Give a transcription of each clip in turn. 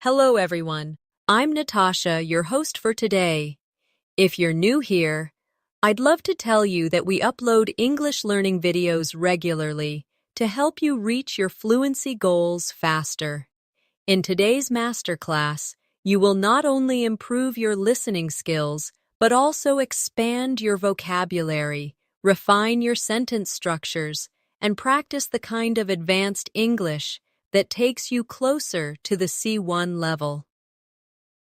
Hello, everyone. I'm Natasha, your host for today. If you're new here, I'd love to tell you that we upload English learning videos regularly to help you reach your fluency goals faster. In today's masterclass, you will not only improve your listening skills, but also expand your vocabulary, refine your sentence structures, and practice the kind of advanced English that takes you closer to the C1 level.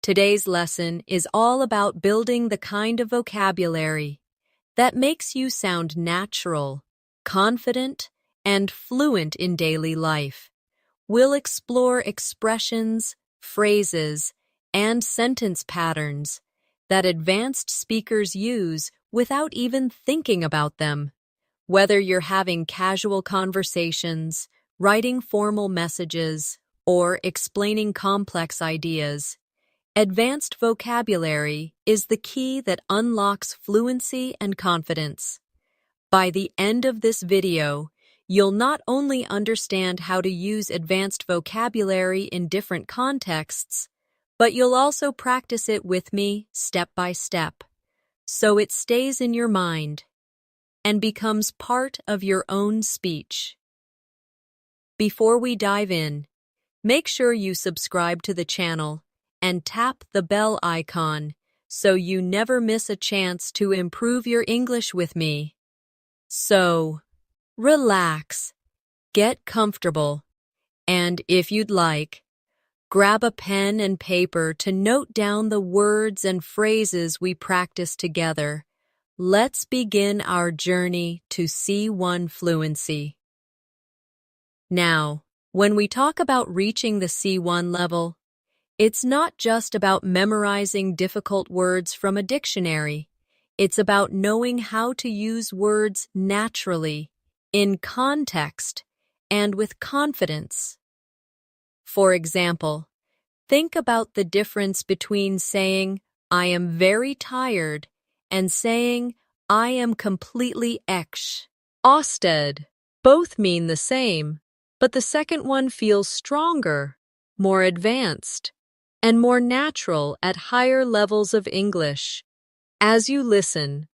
Today's lesson is all about building the kind of vocabulary that makes you sound natural, confident, and fluent in daily life. We'll explore expressions, phrases, and sentence patterns that advanced speakers use without even thinking about them. Whether you're having casual conversations, writing formal messages, or explaining complex ideas, advanced vocabulary is the key that unlocks fluency and confidence. By the end of this video, you'll not only understand how to use advanced vocabulary in different contexts, but you'll also practice it with me step by step, so it stays in your mind and becomes part of your own speech. Before we dive in, make sure you subscribe to the channel and tap the bell icon so you never miss a chance to improve your English with me. So, relax, get comfortable, and if you'd like, grab a pen and paper to note down the words and phrases we practice together. Let's begin our journey to C1 fluency. Now, when we talk about reaching the C1 level, it's not just about memorizing difficult words from a dictionary. It's about knowing how to use words naturally, in context, and with confidence. For example, think about the difference between saying, "I am very tired," and saying, "I am completely exhausted." Both mean the same, but the second one feels stronger, more advanced, and more natural at higher levels of English. As you listen,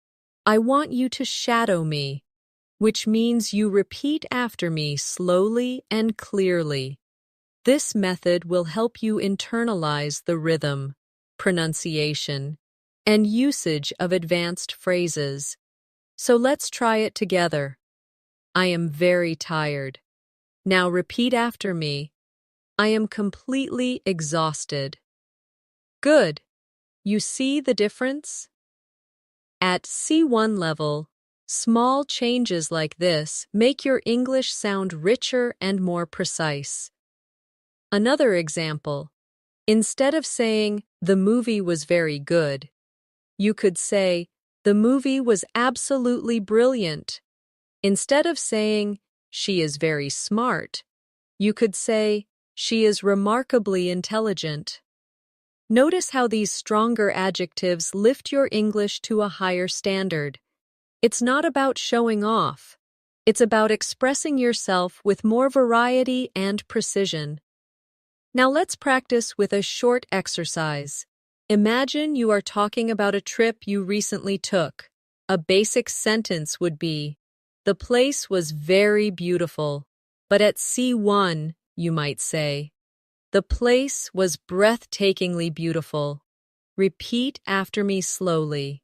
I want you to shadow me, which means you repeat after me slowly and clearly. This method will help you internalize the rhythm, pronunciation, and usage of advanced phrases. So let's try it together. I am very tired. Now repeat after me. I am completely exhausted. Good. You see the difference? At C1 level, small changes like this make your English sound richer and more precise. Another example, instead of saying, "The movie was very good," you could say, "The movie was absolutely brilliant." Instead of saying, "She is very smart," you could say, "She is remarkably intelligent." Notice how these stronger adjectives lift your English to a higher standard. It's not about showing off. It's about expressing yourself with more variety and precision. Now let's practice with a short exercise. Imagine you are talking about a trip you recently took. A basic sentence would be, "The place was very beautiful," but at C1, you might say, "The place was breathtakingly beautiful." Repeat after me slowly.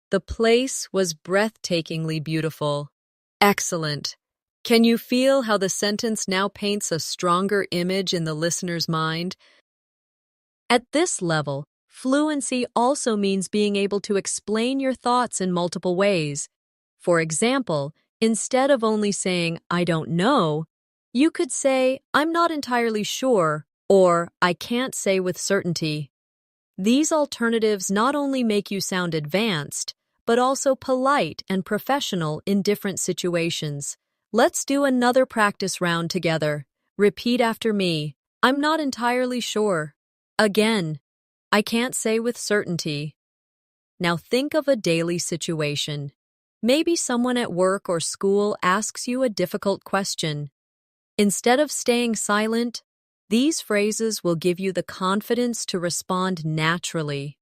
The place was breathtakingly beautiful. Excellent. Can you feel how the sentence now paints a stronger image in the listener's mind? At this level, fluency also means being able to explain your thoughts in multiple ways. For example, instead of only saying, "I don't know," you could say, "I'm not entirely sure," or "I can't say with certainty." These alternatives not only make you sound advanced, but also polite and professional in different situations. Let's do another practice round together. Repeat after me. I'm not entirely sure. Again, I can't say with certainty. Now think of a daily situation. Maybe someone at work or school asks you a difficult question. Instead of staying silent, These phrases will give you the confidence to respond naturally.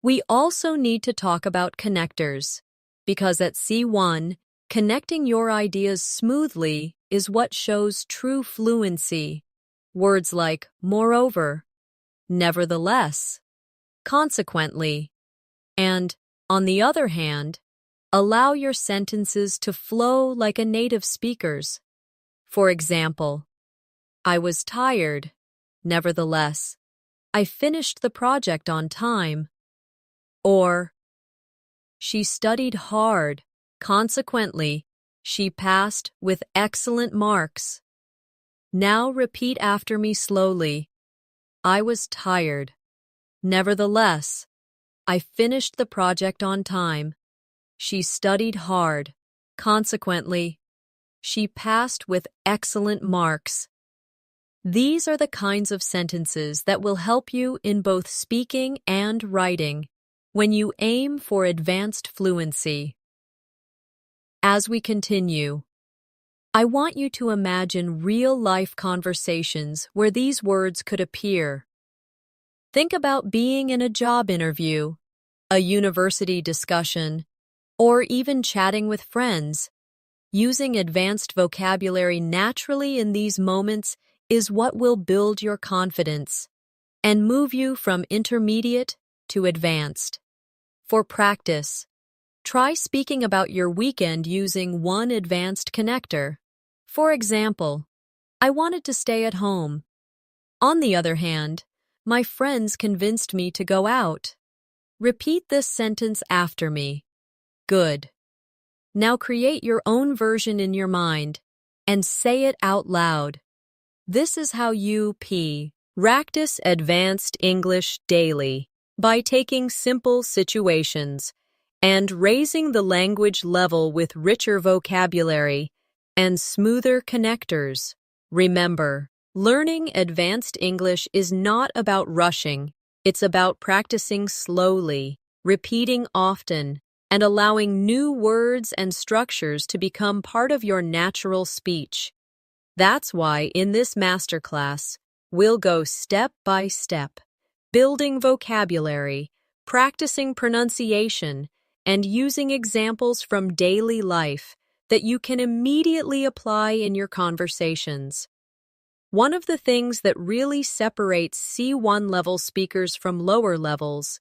We also need to talk about connectors, because at C1, connecting your ideas smoothly is what shows true fluency. Words like moreover, nevertheless, consequently, and, on the other hand, allow your sentences to flow like a native speaker's. For example, I was tired, nevertheless, I finished the project on time. Or, she studied hard, consequently, she passed with excellent marks. Now repeat after me slowly. I was tired. Nevertheless, I finished the project on time. She studied hard. Consequently, she passed with excellent marks. These are the kinds of sentences that will help you in both speaking and writing when you aim for advanced fluency. As we continue, I want you to imagine real-life conversations where these words could appear. Think about being in a job interview, a university discussion, or even chatting with friends. Using advanced vocabulary naturally in these moments is what will build your confidence and move you from intermediate to advanced. For practice, try speaking about your weekend using one advanced connector. For example, I wanted to stay at home. On the other hand, my friends convinced me to go out. Repeat this sentence after me. Good. Now create your own version in your mind and say it out loud. This is how you practice advanced English daily by taking simple situations and raising the language level with richer vocabulary and smoother connectors. Remember, learning advanced English is not about rushing. It's about practicing slowly, repeating often, and allowing new words and structures to become part of your natural speech. That's why in this masterclass, we'll go step by step, building vocabulary, practicing pronunciation, and using examples from daily life that you can immediately apply in your conversations. One of the things that really separates C1 level speakers from lower levels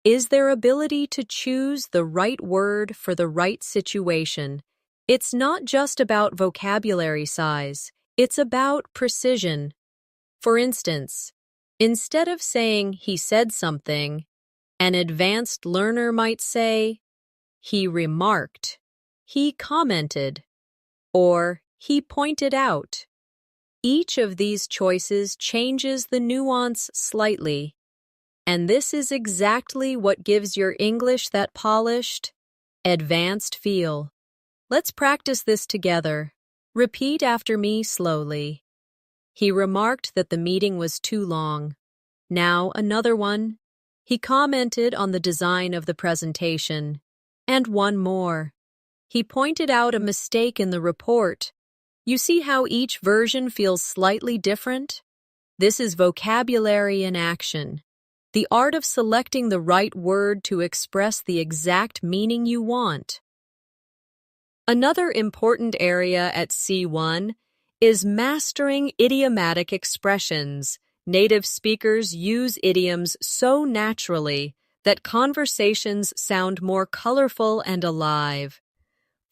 is their ability to choose the right word for the right situation. It's not just about vocabulary size, it's about precision. For instance, instead of saying he said something, an advanced learner might say, he remarked, he commented, or he pointed out. Each of these choices changes the nuance slightly, and this is exactly what gives your English that polished, advanced feel. Let's practice this together. Repeat after me slowly. He remarked that the meeting was too long. Now another one. He commented on the design of the presentation. And one more. He pointed out a mistake in the report. You see how each version feels slightly different? This is vocabulary in action. The art of selecting the right word to express the exact meaning you want. Another important area at C1 is mastering idiomatic expressions. Native speakers use idioms so naturally that conversations sound more colorful and alive.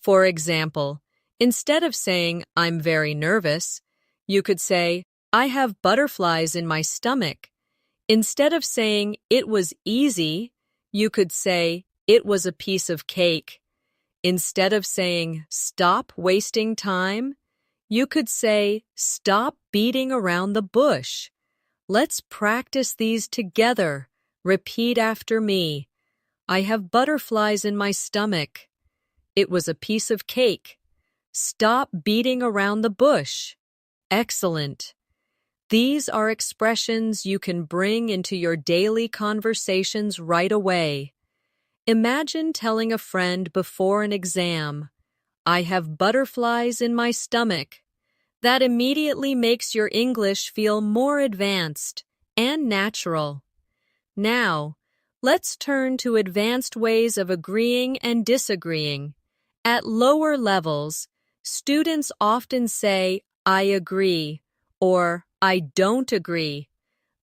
For example, instead of saying, I'm very nervous, you could say, I have butterflies in my stomach. Instead of saying, it was easy, you could say, it was a piece of cake. Instead of saying, stop wasting time, you could say, stop beating around the bush. Let's practice these together. Repeat after me. I have butterflies in my stomach. It was a piece of cake. Stop beating around the bush. Excellent. These are expressions you can bring into your daily conversations right away. Imagine telling a friend before an exam, I have butterflies in my stomach. That immediately makes your English feel more advanced and natural. Now, let's turn to advanced ways of agreeing and disagreeing. At lower levels, students often say, I agree, or I don't agree.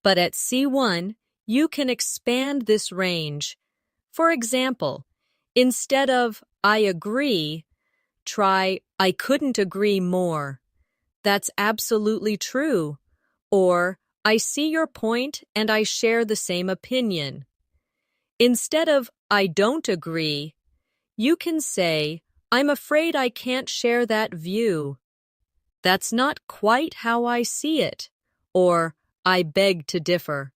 But at C1, you can expand this range. For example, instead of I agree, try I couldn't agree more. That's absolutely true. Or I see your point and I share the same opinion. Instead of I don't agree, you can say I'm afraid I can't share that view. That's not quite how I see it. Or I beg to differ.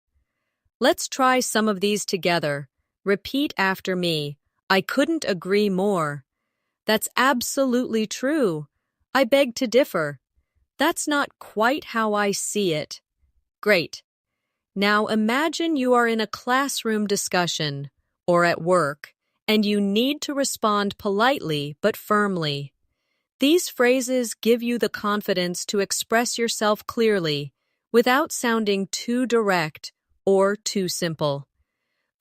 Let's try some of these together. Repeat after me. I couldn't agree more. That's absolutely true. I beg to differ. That's not quite how I see it. Great. Now imagine you are in a classroom discussion or at work, and you need to respond politely but firmly. These phrases give you the confidence to express yourself clearly without sounding too direct or too simple.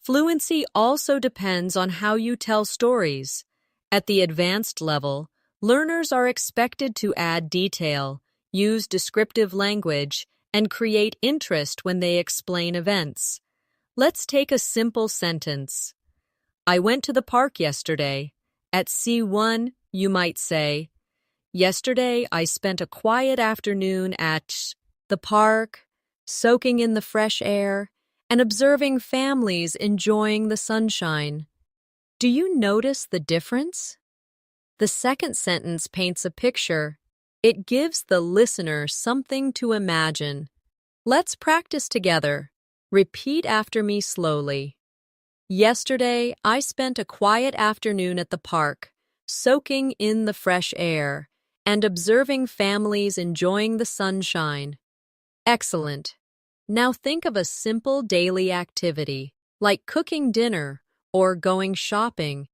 Fluency also depends on how you tell stories. At the advanced level, learners are expected to add detail, use descriptive language, and create interest when they explain events. Let's take a simple sentence. I went to the park yesterday. At C1, you might say, yesterday I spent a quiet afternoon at the park, soaking in the fresh air, and observing families enjoying the sunshine. Do you notice the difference? The second sentence paints a picture. It gives the listener something to imagine. Let's practice together. Repeat after me slowly. Yesterday, I spent a quiet afternoon at the park, soaking in the fresh air and observing families enjoying the sunshine. Excellent. Now think of a simple daily activity, like cooking dinner or going shopping.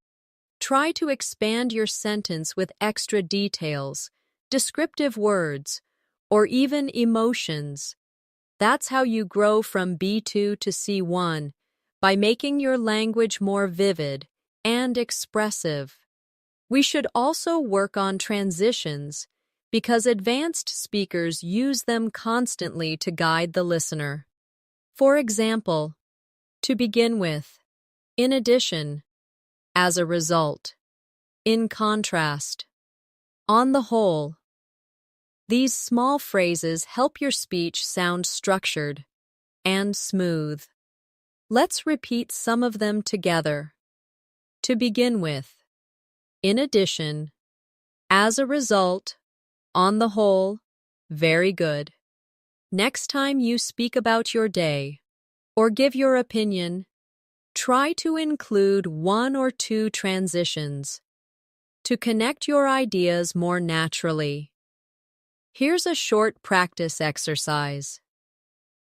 Try to expand your sentence with extra details, descriptive words, or even emotions. That's how you grow from B2 to C1, by making your language more vivid and expressive. We should also work on transitions, because advanced speakers use them constantly to guide the listener. For example, to begin with, in addition, as a result, in contrast, on the whole. These small phrases help your speech sound structured and smooth. Let's repeat some of them together. To begin with, in addition, as a result, on the whole, very good. Next time you speak about your day or give your opinion, try to include one or two transitions to connect your ideas more naturally. Here's a short practice exercise.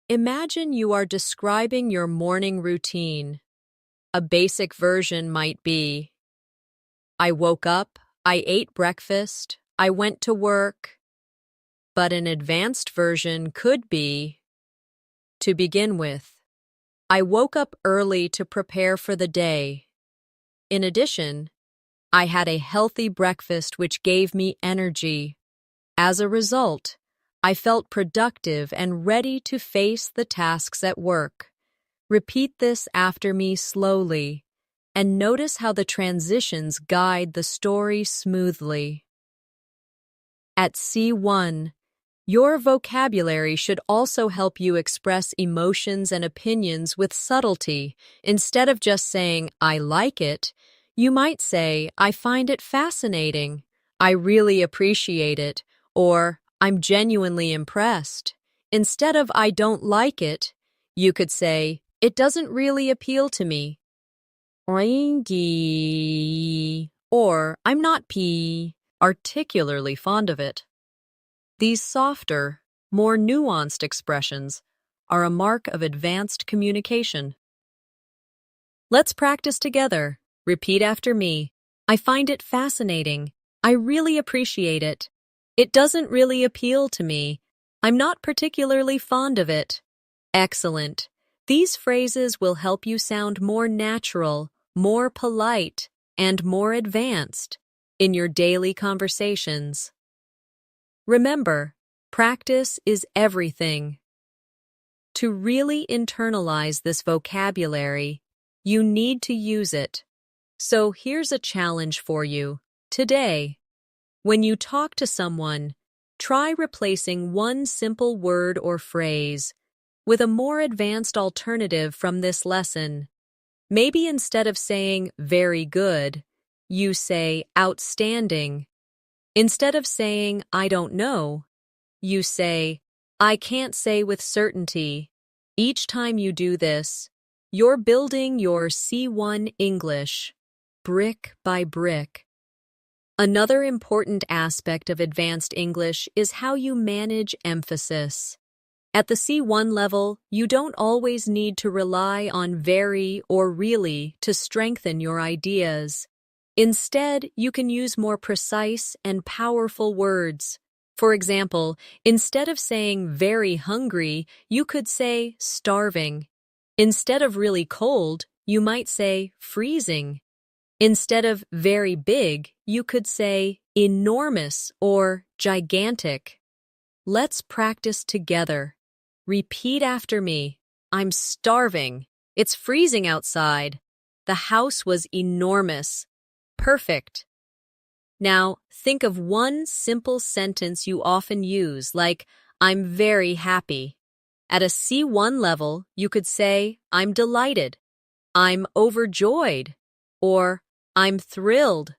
Imagine you are describing your morning routine. A basic version might be, I woke up, I ate breakfast, I went to work. But an advanced version could be, to begin with, I woke up early to prepare for the day. In addition, I had a healthy breakfast which gave me energy. As a result, I felt productive and ready to face the tasks at work. Repeat this after me slowly, and notice how the transitions guide the story smoothly. At C1, your vocabulary should also help you express emotions and opinions with subtlety. Instead of just saying, I like it, you might say, I find it fascinating, I really appreciate it, or I'm genuinely impressed. Instead of I don't like it, you could say, it doesn't really appeal to me. Or I'm not particularly fond of it. These softer, more nuanced expressions are a mark of advanced communication. Let's practice together. Repeat after me. I find it fascinating. I really appreciate it. It doesn't really appeal to me. I'm not particularly fond of it. Excellent. These phrases will help you sound more natural, more polite, and more advanced in your daily conversations. Remember, practice is everything. To really internalize this vocabulary, you need to use it. So here's a challenge for you. Today, when you talk to someone, try replacing one simple word or phrase with a more advanced alternative from this lesson. Maybe instead of saying very good, you say outstanding. Instead of saying I don't know, you say I can't say with certainty. Each time you do this, you're building your C1 English, brick by brick. Another important aspect of advanced English is how you manage emphasis. At the C1 level, you don't always need to rely on very or really to strengthen your ideas. Instead, you can use more precise and powerful words. For example, instead of saying very hungry, you could say starving. Instead of really cold, you might say freezing. Instead of very big, you could say enormous or gigantic. Let's practice together. Repeat after me. I'm starving. It's freezing outside. The house was enormous. Perfect. Now, think of one simple sentence you often use, like, I'm very happy. At a C1 level, you could say, I'm delighted, I'm overjoyed, or I'm thrilled.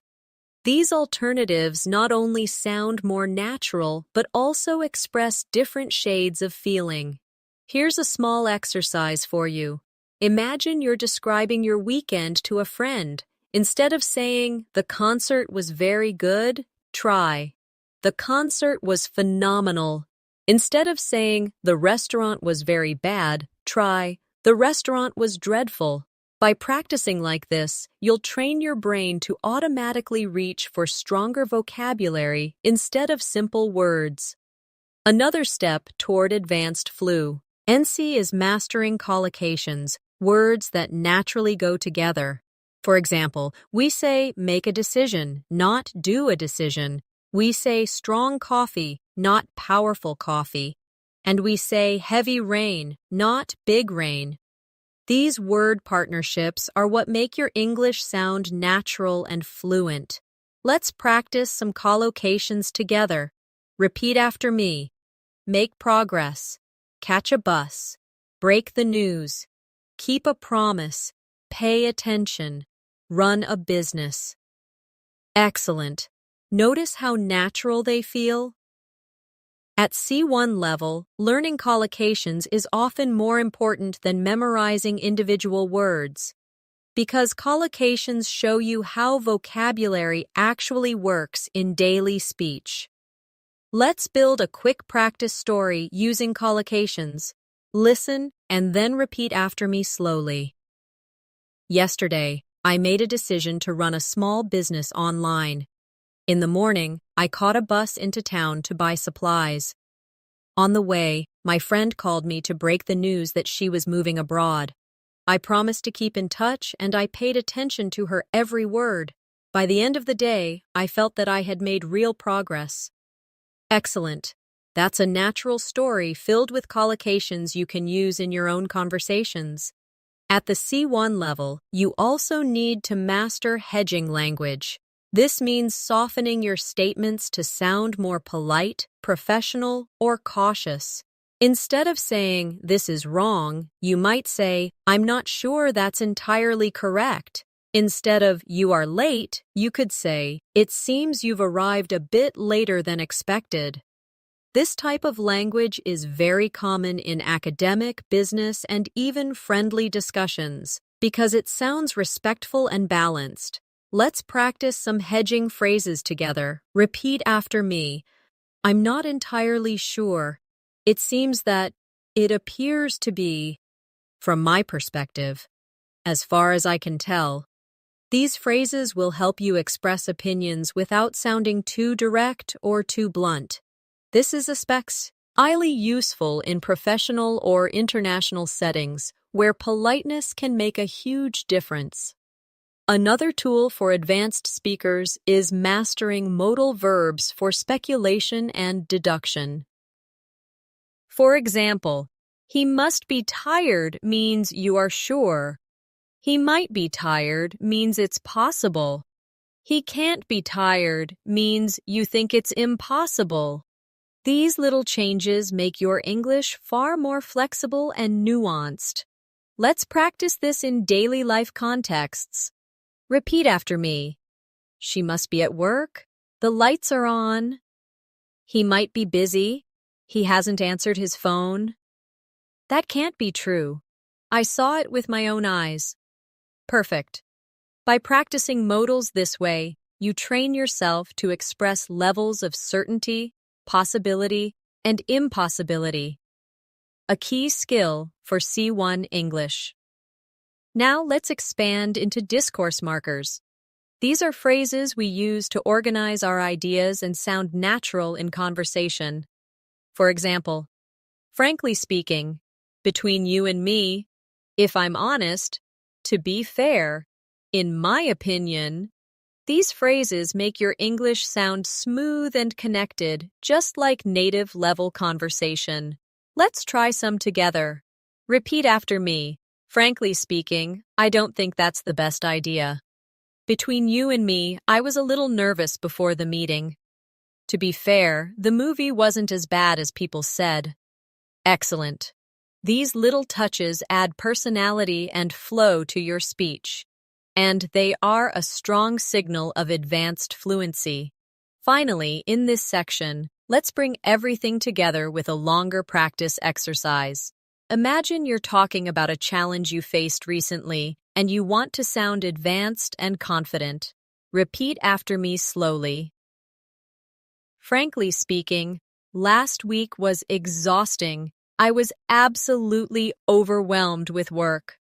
These alternatives not only sound more natural, but also express different shades of feeling. Here's a small exercise for you. Imagine you're describing your weekend to a friend. Instead of saying, the concert was very good, try, the concert was phenomenal. Instead of saying, the restaurant was very bad, try, the restaurant was dreadful. By practicing like this, you'll train your brain to automatically reach for stronger vocabulary instead of simple words. Another step toward advanced fluency is mastering collocations, words that naturally go together. For example, we say make a decision, not do a decision. We say strong coffee, not powerful coffee. And we say heavy rain, not big rain. These word partnerships are what make your English sound natural and fluent. Let's practice some collocations together. Repeat after me. Make progress. Catch a bus. Break the news. Keep a promise. Pay attention. Run a business. Excellent. Notice how natural they feel? At C1 level, learning collocations is often more important than memorizing individual words, because collocations show you how vocabulary actually works in daily speech. Let's build a quick practice story using collocations. Listen and then repeat after me slowly. Yesterday, I made a decision to run a small business online. In the morning, I caught a bus into town to buy supplies. On the way, my friend called me to break the news that she was moving abroad. I promised to keep in touch, and I paid attention to her every word. By the end of the day, I felt that I had made real progress. Excellent. That's a natural story filled with collocations you can use in your own conversations. At the C1 level, you also need to master hedging language. This means softening your statements to sound more polite, professional, or cautious. Instead of saying, this is wrong, you might say, I'm not sure that's entirely correct. Instead of, you are late, you could say, it seems you've arrived a bit later than expected. This type of language is very common in academic, business, and even friendly discussions because it sounds respectful and balanced. Let's practice some hedging phrases together. Repeat after me. I'm not entirely sure. It seems that it appears to be, from my perspective, as far as I can tell. These phrases will help you express opinions without sounding too direct or too blunt. This is especially useful in professional or international settings where politeness can make a huge difference. Another tool for advanced speakers is mastering modal verbs for speculation and deduction. For example, he must be tired means you are sure. He might be tired means it's possible. He can't be tired means you think it's impossible. These little changes make your English far more flexible and nuanced. Let's practice this in daily life contexts. Repeat after me. She must be at work. The lights are on. He might be busy. He hasn't answered his phone. That can't be true. I saw it with my own eyes. Perfect. By practicing modals this way, you train yourself to express levels of certainty, possibility, and impossibility. A key skill for C1 English. Now let's expand into discourse markers. These are phrases we use to organize our ideas and sound natural in conversation. For example, frankly speaking, between you and me, if I'm honest, to be fair, in my opinion. These phrases make your English sound smooth and connected, just like native-level conversation. Let's try some together. Repeat after me. Frankly speaking, I don't think that's the best idea. Between you and me, I was a little nervous before the meeting. To be fair, the movie wasn't as bad as people said. Excellent. These little touches add personality and flow to your speech, and they are a strong signal of advanced fluency. Finally, in this section, let's bring everything together with a longer practice exercise. Imagine you're talking about a challenge you faced recently, and you want to sound advanced and confident. Repeat after me slowly. Frankly speaking, last week was exhausting. I was absolutely overwhelmed with work.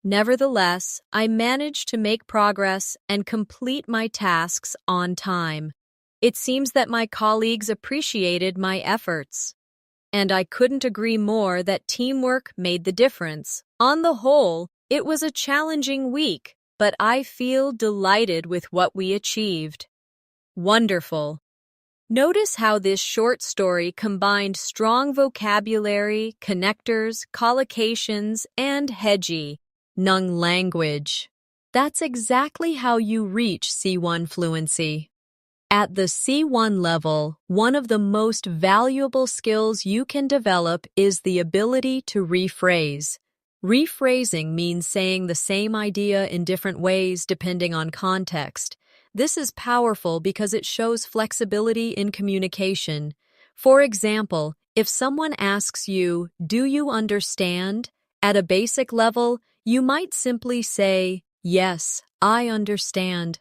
Nevertheless, I managed to make progress and complete my tasks on time. It seems that my colleagues appreciated my efforts. And I couldn't agree more that teamwork made the difference. On the whole, it was a challenging week, but I feel delighted with what we achieved. Wonderful. Notice how this short story combined strong vocabulary, connectors, collocations, and hedgy, Nung language. That's exactly how you reach C1 fluency. At the C1 level, one of the most valuable skills you can develop is the ability to rephrase. Rephrasing means saying the same idea in different ways depending on context. This is powerful because it shows flexibility in communication. For example, if someone asks you, "Do you understand?" at a basic level, you might simply say, "Yes, I understand."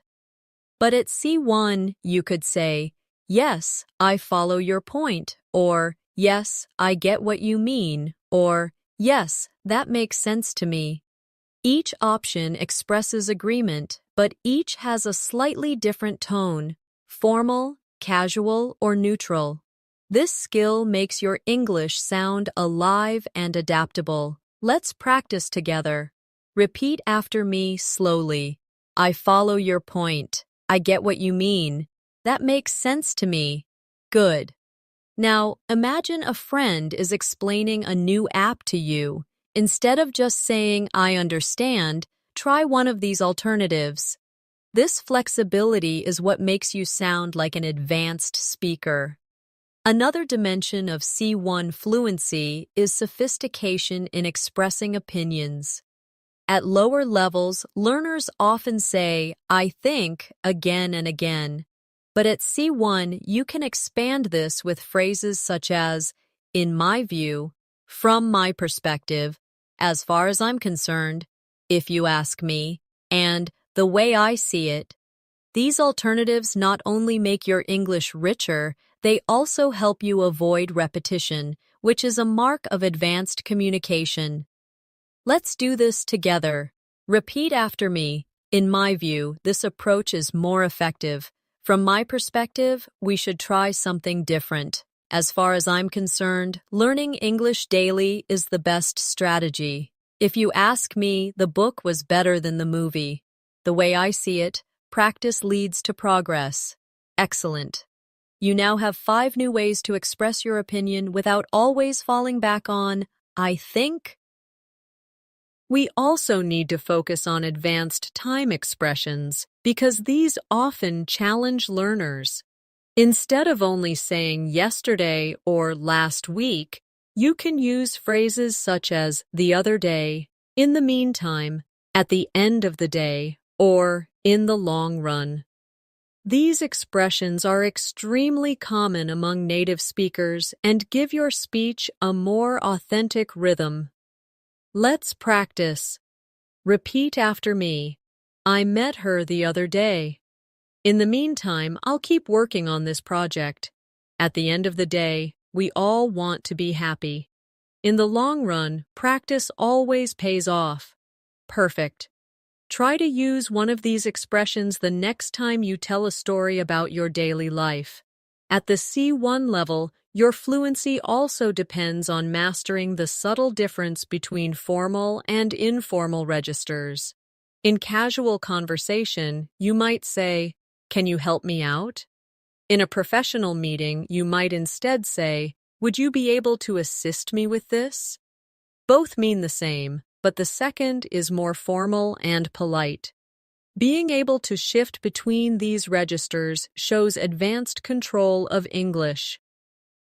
But at C1, you could say, "Yes, I follow your point," or "Yes, I get what you mean," or "Yes, that makes sense to me." Each option expresses agreement, but each has a slightly different tone, formal, casual, or neutral. This skill makes your English sound alive and adaptable. Let's practice together. Repeat after me slowly. I follow your point. I get what you mean. That makes sense to me. Good. Now, imagine a friend is explaining a new app to you. Instead of just saying, "I understand," try one of these alternatives. This flexibility is what makes you sound like an advanced speaker. Another dimension of C1 fluency is sophistication in expressing opinions. At lower levels, learners often say, "I think," again and again. But at C1, you can expand this with phrases such as, "In my view," "From my perspective," "As far as I'm concerned," "If you ask me," and "The way I see it." These alternatives not only make your English richer, they also help you avoid repetition, which is a mark of advanced communication. Let's do this together. Repeat after me. In my view, this approach is more effective. From my perspective, we should try something different. As far as I'm concerned, learning English daily is the best strategy. If you ask me, the book was better than the movie. The way I see it, practice leads to progress. Excellent. You now have 5 new ways to express your opinion without always falling back on, I think. We also need to focus on advanced time expressions because these often challenge learners. Instead of only saying yesterday or last week, you can use phrases such as the other day, in the meantime, at the end of the day, or in the long run. These expressions are extremely common among native speakers and give your speech a more authentic rhythm. Let's practice. Repeat after me. I met her the other day. In the meantime, I'll keep working on this project. At the end of the day, we all want to be happy. In the long run, practice always pays off. Perfect. Try to use one of these expressions the next time you tell a story about your daily life. At the C1 level, your fluency also depends on mastering the subtle difference between formal and informal registers. In casual conversation, you might say, "Can you help me out?" In a professional meeting, you might instead say, "Would you be able to assist me with this?" Both mean the same, but the second is more formal and polite. Being able to shift between these registers shows advanced control of English.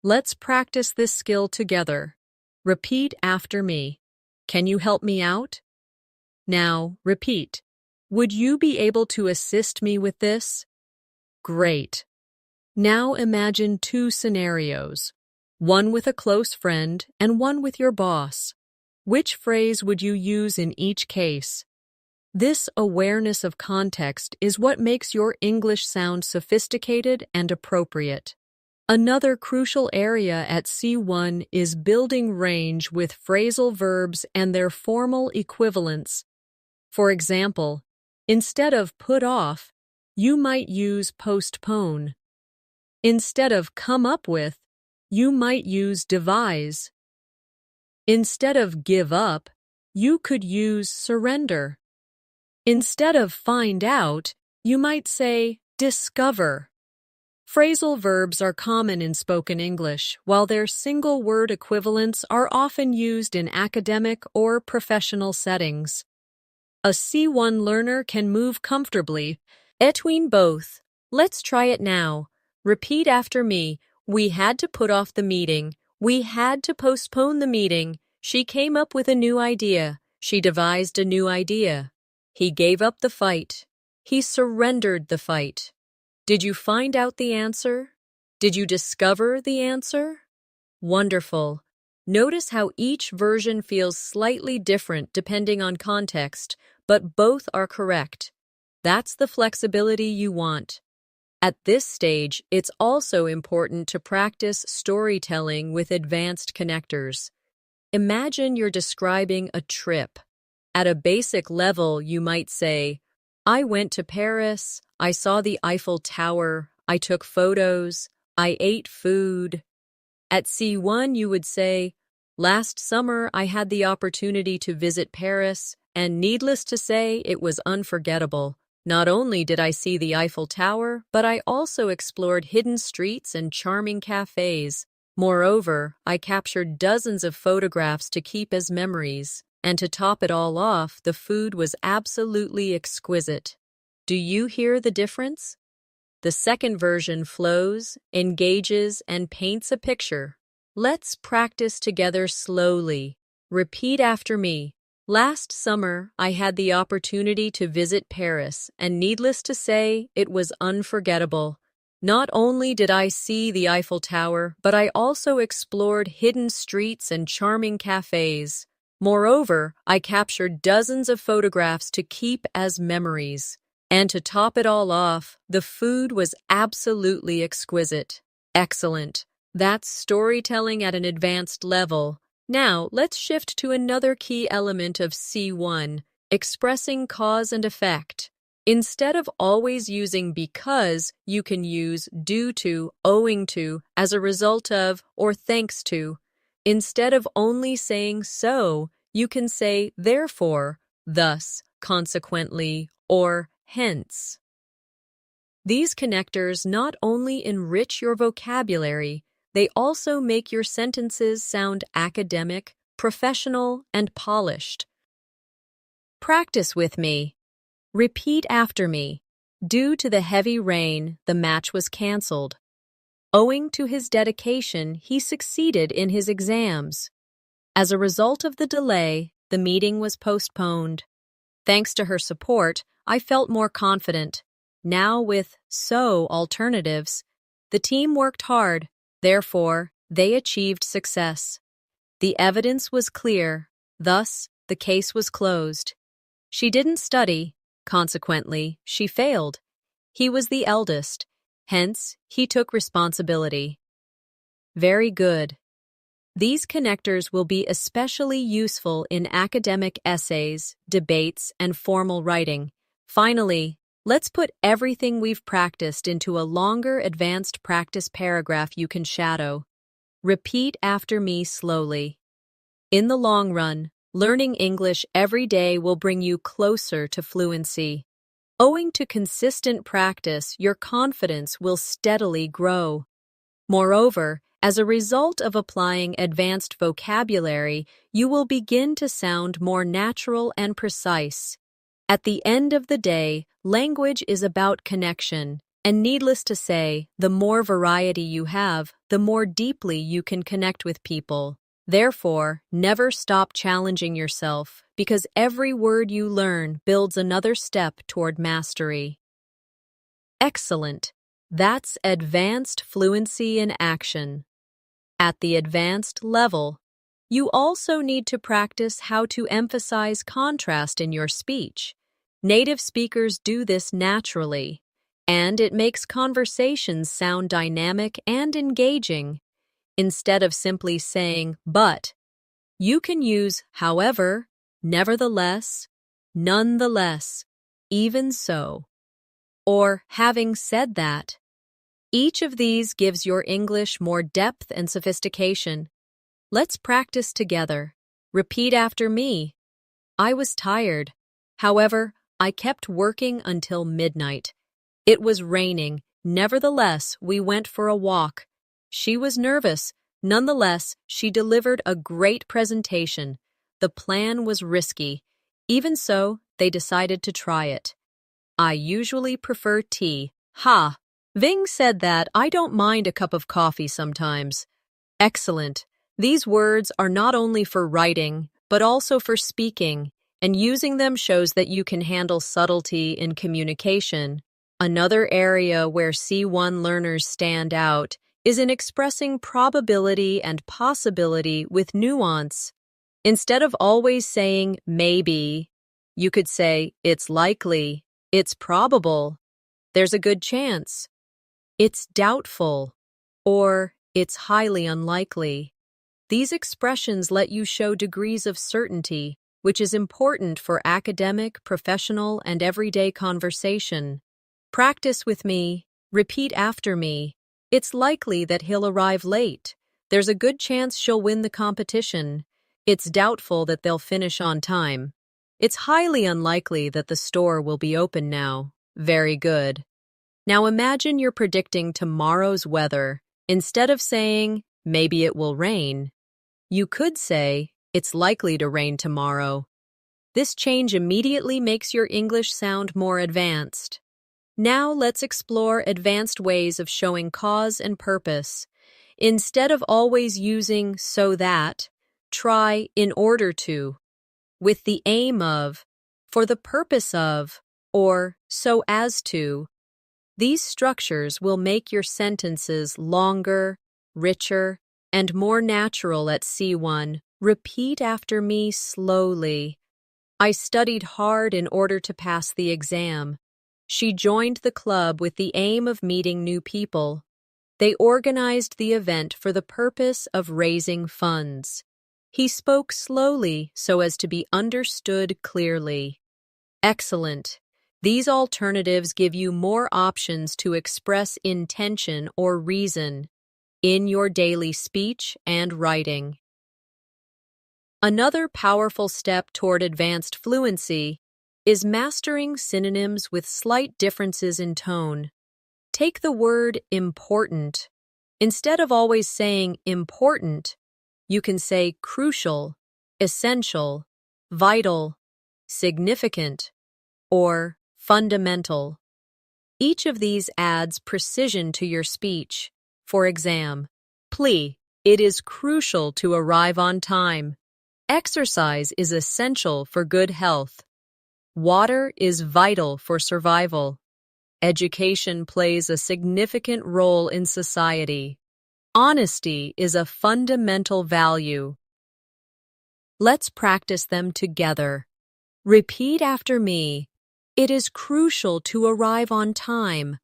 Let's practice this skill together. Repeat after me. Can you help me out? Now, repeat. Would you be able to assist me with this? Great. Now imagine 2 scenarios, one with a close friend and one with your boss. Which phrase would you use in each case? This awareness of context is what makes your English sound sophisticated and appropriate. Another crucial area at C1 is building range with phrasal verbs and their formal equivalents. For example, instead of put off, you might use postpone. Instead of come up with, you might use devise. Instead of give up, you could use surrender. Instead of find out, you might say discover. Phrasal verbs are common in spoken English, while their single-word equivalents are often used in academic or professional settings. A C1 learner can move comfortably between both. Let's try it now. Repeat after me. We had to put off the meeting. We had to postpone the meeting. She came up with a new idea. She devised a new idea. He gave up the fight. He surrendered the fight. Did you find out the answer? Did you discover the answer? Wonderful. Notice how each version feels slightly different depending on context, but both are correct. That's the flexibility you want. At this stage, it's also important to practice storytelling with advanced connectors. Imagine you're describing a trip. At a basic level, you might say, I went to Paris, I saw the Eiffel Tower, I took photos, I ate food. At C1, you would say, last summer I had the opportunity to visit Paris, and needless to say, it was unforgettable. Not only did I see the Eiffel Tower, but I also explored hidden streets and charming cafes. Moreover, I captured dozens of photographs to keep as memories. And to top it all off, the food was absolutely exquisite. Do you hear the difference? The second version flows, engages, and paints a picture. Let's practice together slowly. Repeat after me. Last summer, I had the opportunity to visit Paris, and needless to say, it was unforgettable. Not only did I see the Eiffel Tower, but I also explored hidden streets and charming cafes. Moreover, I captured dozens of photographs to keep as memories. And to top it all off, the food was absolutely exquisite. Excellent. That's storytelling at an advanced level. Now, let's shift to another key element of C1, expressing cause and effect. Instead of always using because, you can use due to, owing to, as a result of, or thanks to. Instead of only saying so, you can say therefore, thus, consequently, or hence. These connectors not only enrich your vocabulary, they also make your sentences sound academic, professional, and polished. Practice with me. Repeat after me. Due to the heavy rain, the match was canceled. Owing to his dedication, he succeeded in his exams. As a result of the delay, the meeting was postponed. Thanks to her support, I felt more confident. Now with so alternatives, the team worked hard, therefore, they achieved success. The evidence was clear, thus, the case was closed. She didn't study, consequently, she failed. He was the eldest, hence, he took responsibility. Very good. These connectors will be especially useful in academic essays, debates, and formal writing. Finally, let's put everything we've practiced into a longer advanced practice paragraph you can shadow. Repeat after me slowly. In the long run, learning English every day will bring you closer to fluency. Owing to consistent practice, your confidence will steadily grow. Moreover, as a result of applying advanced vocabulary, you will begin to sound more natural and precise. At the end of the day, language is about connection, and needless to say, the more variety you have, the more deeply you can connect with people. Therefore, never stop challenging yourself, because every word you learn builds another step toward mastery. Excellent. That's advanced fluency in action. At the advanced level, you also need to practice how to emphasize contrast in your speech. Native speakers do this naturally, and it makes conversations sound dynamic and engaging. Instead of simply saying, but, you can use however, nevertheless, nonetheless, even so, or having said that. Each of these gives your English more depth and sophistication. Let's practice together. Repeat after me. I was tired. However, I kept working until midnight. It was raining. Nevertheless, we went for a walk. She was nervous. Nonetheless, she delivered a great presentation. The plan was risky. Even so, they decided to try it. I usually prefer tea. Ha! Ving said that I don't mind a cup of coffee sometimes. Excellent. These words are not only for writing, but also for speaking, and using them shows that you can handle subtlety in communication. Another area where C1 learners stand out is in expressing probability and possibility with nuance. Instead of always saying maybe, you could say it's likely, it's probable, there's a good chance, it's doubtful, or it's highly unlikely. These expressions let you show degrees of certainty, which is important for academic, professional, and everyday conversation. Practice with me. Repeat after me. It's likely that he'll arrive late. There's a good chance she'll win the competition. It's doubtful that they'll finish on time. It's highly unlikely that the store will be open now. Very good. Now imagine you're predicting tomorrow's weather. Instead of saying, maybe it will rain, you could say, it's likely to rain tomorrow. This change immediately makes your English sound more advanced. Now let's explore advanced ways of showing cause and purpose. Instead of always using so that, try in order to, with the aim of, for the purpose of, or so as to. These structures will make your sentences longer, richer, and more natural at C1. Repeat after me slowly. I studied hard in order to pass the exam. She joined the club with the aim of meeting new people. They organized the event for the purpose of raising funds. He spoke slowly so as to be understood clearly. Excellent. These alternatives give you more options to express intention or reason in your daily speech and writing. Another powerful step toward advanced fluency is mastering synonyms with slight differences in tone. Take the word important. Instead of always saying important, you can say crucial, essential, vital, significant, or fundamental. Each of these adds precision to your speech. For example, it is crucial to arrive on time. Exercise is essential for good health. Water is vital for survival. Education plays a significant role in society. Honesty is a fundamental value. Let's practice them together. Repeat after me. It is crucial to arrive on time.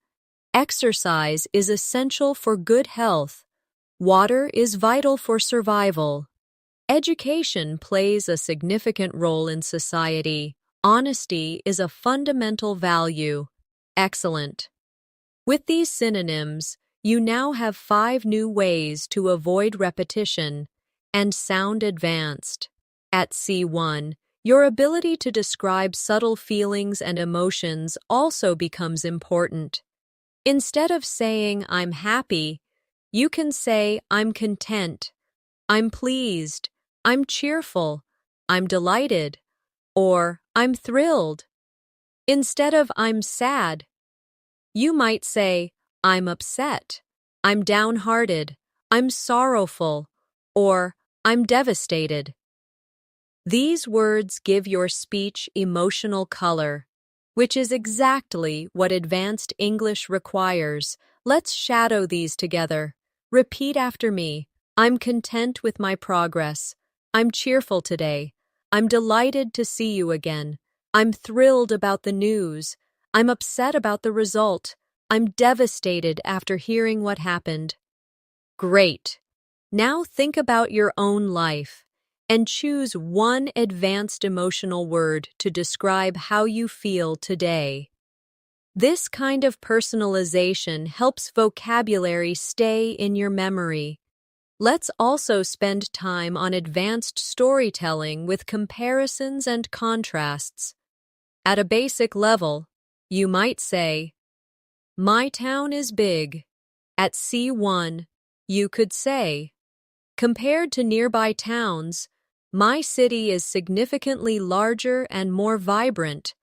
Exercise is essential for good health. Water is vital for survival. Education plays a significant role in society. Honesty is a fundamental value. Excellent. With these synonyms, you now have 5 new ways to avoid repetition and sound advanced. At C1, your ability to describe subtle feelings and emotions also becomes important. Instead of saying, "I'm happy," you can say, "I'm content," "I'm pleased," "I'm cheerful," "I'm delighted," or "I'm thrilled." Instead of "I'm sad," you might say, "I'm upset," "I'm downhearted," "I'm sorrowful," or "I'm devastated." These words give your speech emotional color, which is exactly what advanced English requires. Let's shadow these together. Repeat after me. I'm content with my progress. I'm cheerful today. I'm delighted to see you again. I'm thrilled about the news. I'm upset about the result. I'm devastated after hearing what happened. Great. Now think about your own life and choose one advanced emotional word to describe how you feel today. This kind of personalization helps vocabulary stay in your memory. Let's also spend time on advanced storytelling with comparisons and contrasts. At a basic level, you might say, "My town is big." At C1, you could say, "Compared to nearby towns, my city is significantly larger and more vibrant,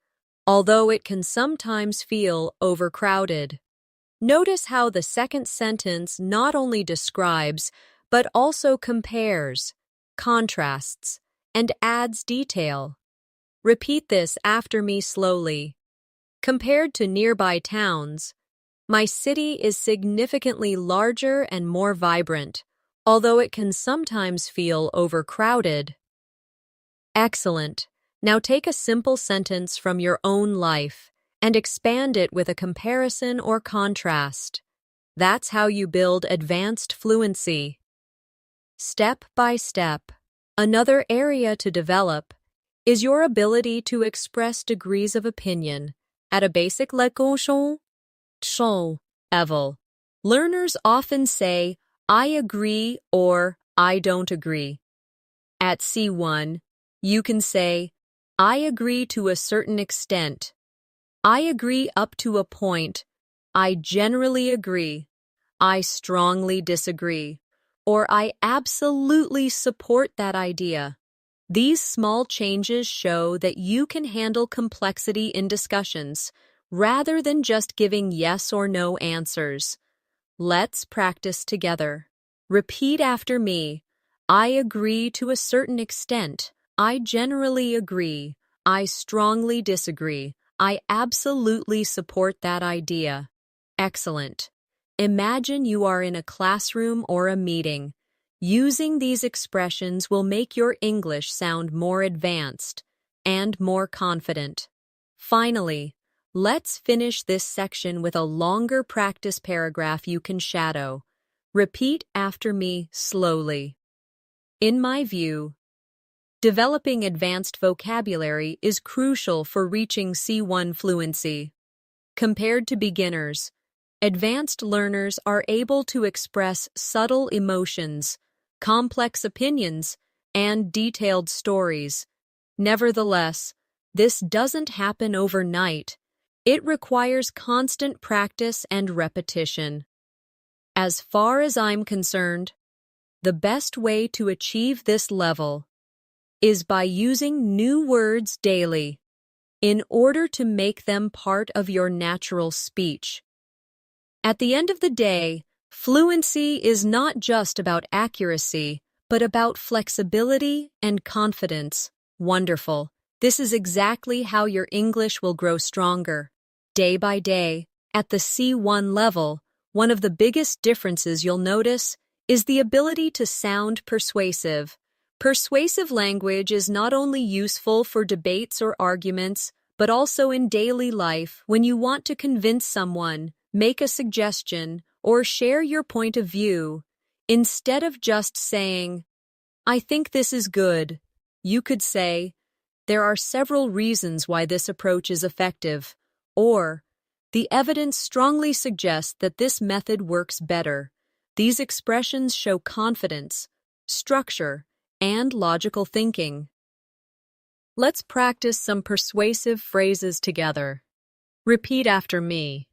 although it can sometimes feel overcrowded." Notice how the second sentence not only describes, but also compares, contrasts, and adds detail. Repeat this after me slowly. Compared to nearby towns, my city is significantly larger and more vibrant, although it can sometimes feel overcrowded. Excellent. Now take a simple sentence from your own life and expand it with a comparison or contrast. That's how you build advanced fluency. Step by step. Another area to develop is your ability to express degrees of opinion at a basic level. Learners often say, "I agree" or "I don't agree." At C1, you can say, "I agree to a certain extent," "I agree up to a point," "I generally agree," "I strongly disagree," or "I absolutely support that idea." These small changes show that you can handle complexity in discussions, rather than just giving yes or no answers. Let's practice together. Repeat after me. I agree to a certain extent. I generally agree. I strongly disagree. I absolutely support that idea. Excellent. Imagine you are in a classroom or a meeting. Using these expressions will make your English sound more advanced and more confident. Finally, let's finish this section with a longer practice paragraph you can shadow. Repeat after me slowly. In my view, Developing advanced vocabulary is crucial for reaching C1 fluency. Compared to beginners, advanced learners are able to express subtle emotions, complex opinions, and detailed stories. Nevertheless, this doesn't happen overnight. It requires constant practice and repetition. As far as I'm concerned, the best way to achieve this level is by using new words daily in order to make them part of your natural speech. At the end of the day, fluency is not just about accuracy, but about flexibility and confidence. Wonderful. This is exactly how your English will grow stronger. Day by day, at the C1 level, one of the biggest differences you'll notice is the ability to sound persuasive. Persuasive language is not only useful for debates or arguments, but also in daily life when you want to convince someone, make a suggestion, or share your point of view. Instead of just saying, "I think this is good," you could say, "There are several reasons why this approach is effective," or, "The evidence strongly suggests that this method works better." These expressions show confidence, structure, and logical thinking. Let's practice some persuasive phrases together. Repeat after me.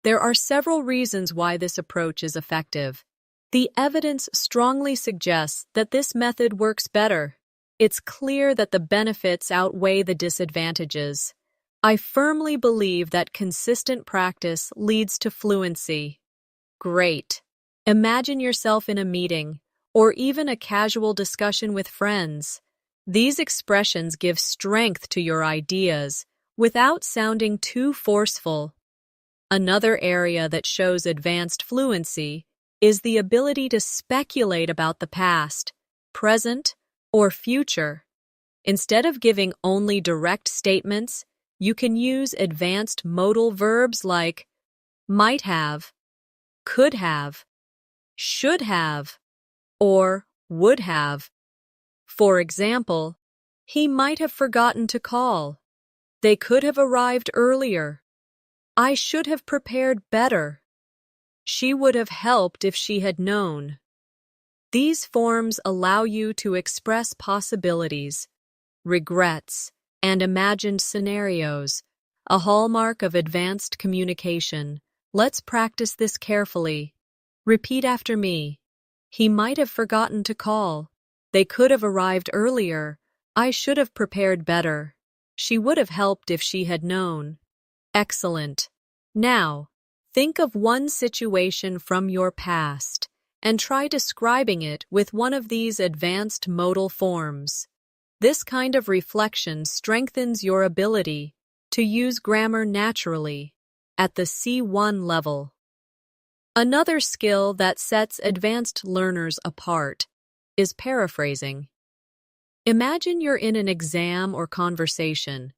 There are several reasons why this approach is effective. The evidence strongly suggests that this method works better. It's clear that the benefits outweigh the disadvantages. I firmly believe that consistent practice leads to fluency. Great. Imagine yourself in a meeting, or even a casual discussion with friends. These expressions give strength to your ideas without sounding too forceful. Another area that shows advanced fluency is the ability to speculate about the past, present, or future. Instead of giving only direct statements, you can use advanced modal verbs like might have, could have, should have, or would have. For example, he might have forgotten to call. They could have arrived earlier. I should have prepared better. She would have helped if she had known. These forms allow you to express possibilities, regrets, and imagined scenarios, a hallmark of advanced communication. Let's practice this carefully. Repeat after me. He might have forgotten to call. They could have arrived earlier. I should have prepared better. She would have helped if she had known. Excellent. Now, think of one situation from your past and try describing it with one of these advanced modal forms. This kind of reflection strengthens your ability to use grammar naturally at the C1 level. Another skill that sets advanced learners apart is paraphrasing. Imagine you're in an exam or conversation,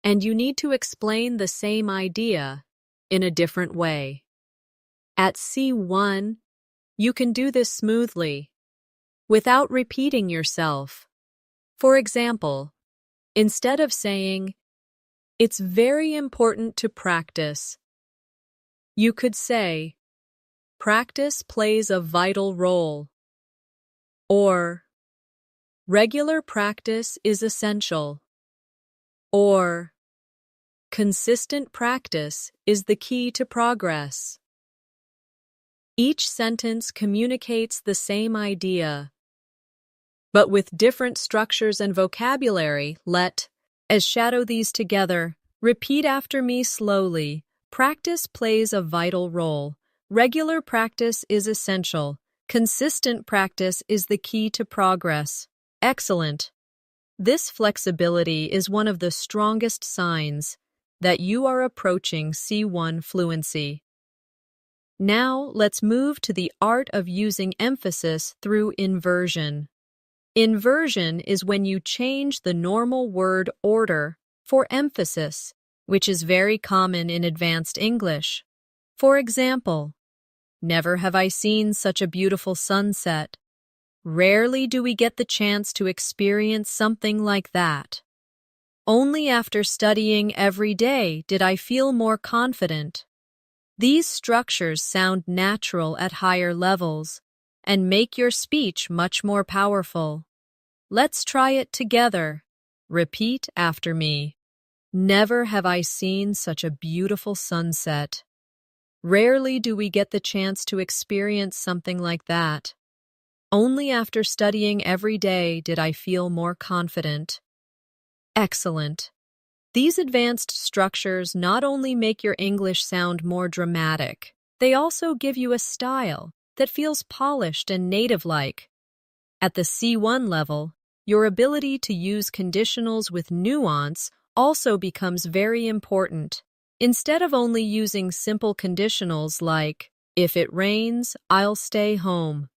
and you need to explain the same idea in a different way. At C1, you can do this smoothly, without repeating yourself. For example, instead of saying, "It's very important to practice," you could say, "Practice plays a vital role," or "Regular practice is essential," or "Consistent practice is the key to progress." Each sentence communicates the same idea, but with different structures and vocabulary. Let's shadow these together. Repeat after me slowly. Practice plays a vital role. Regular practice is essential. Consistent practice is the key to progress. Excellent. This flexibility is one of the strongest signs that you are approaching C1 fluency. Now, let's move to the art of using emphasis through inversion. Inversion is when you change the normal word order for emphasis, which is very common in advanced English. For example, "Never have I seen such a beautiful sunset." Rarely do we get the chance to experience something like that. Only after studying every day did I feel more confident. These structures sound natural at higher levels and make your speech much more powerful. Let's try it together. Repeat after me. Never have I seen such a beautiful sunset. Rarely do we get the chance to experience something like that. Only after studying every day did I feel more confident. Excellent. These advanced structures not only make your English sound more dramatic, they also give you a style that feels polished and native-like. At the C1 level, your ability to use conditionals with nuance also becomes very important. Instead of only using simple conditionals like, if it rains, I'll stay home,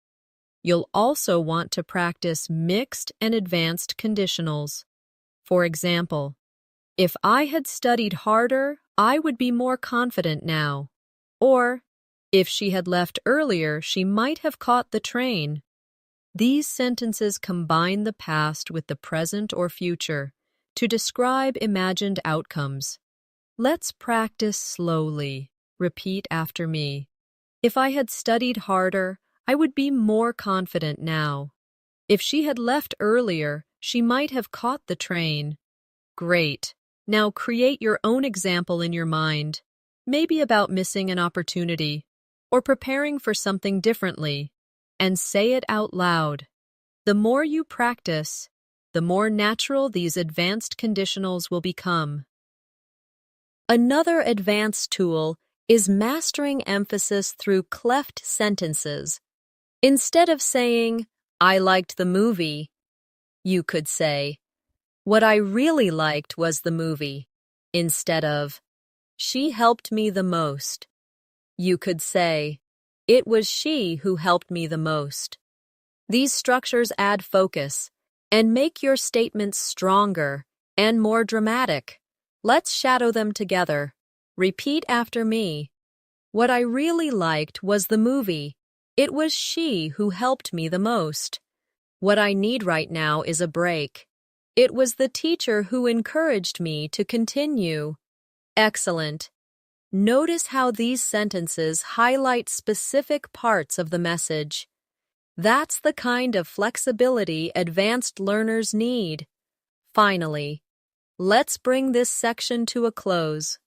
you'll also want to practice mixed and advanced conditionals. For example, if I had studied harder, I would be more confident now. Or, if she had left earlier, she might have caught the train. These sentences combine the past with the present or future to describe imagined outcomes. Let's practice slowly. Repeat after me. If I had studied harder, I would be more confident now. If she had left earlier, she might have caught the train. Great. Now create your own example in your mind, maybe about missing an opportunity or preparing for something differently, and say it out loud. The more you practice, the more natural these advanced conditionals will become. Another advanced tool is mastering emphasis through cleft sentences. Instead of saying, I liked the movie, you could say, what I really liked was the movie. Instead of, she helped me the most, you could say, it was she who helped me the most. These structures add focus and make your statements stronger and more dramatic. Let's shadow them together. Repeat after me. What I really liked was the movie. It was she who helped me the most. What I need right now is a break. It was the teacher who encouraged me to continue. Excellent. Notice how these sentences highlight specific parts of the message. That's the kind of flexibility advanced learners need. Finally, let's bring this section to a close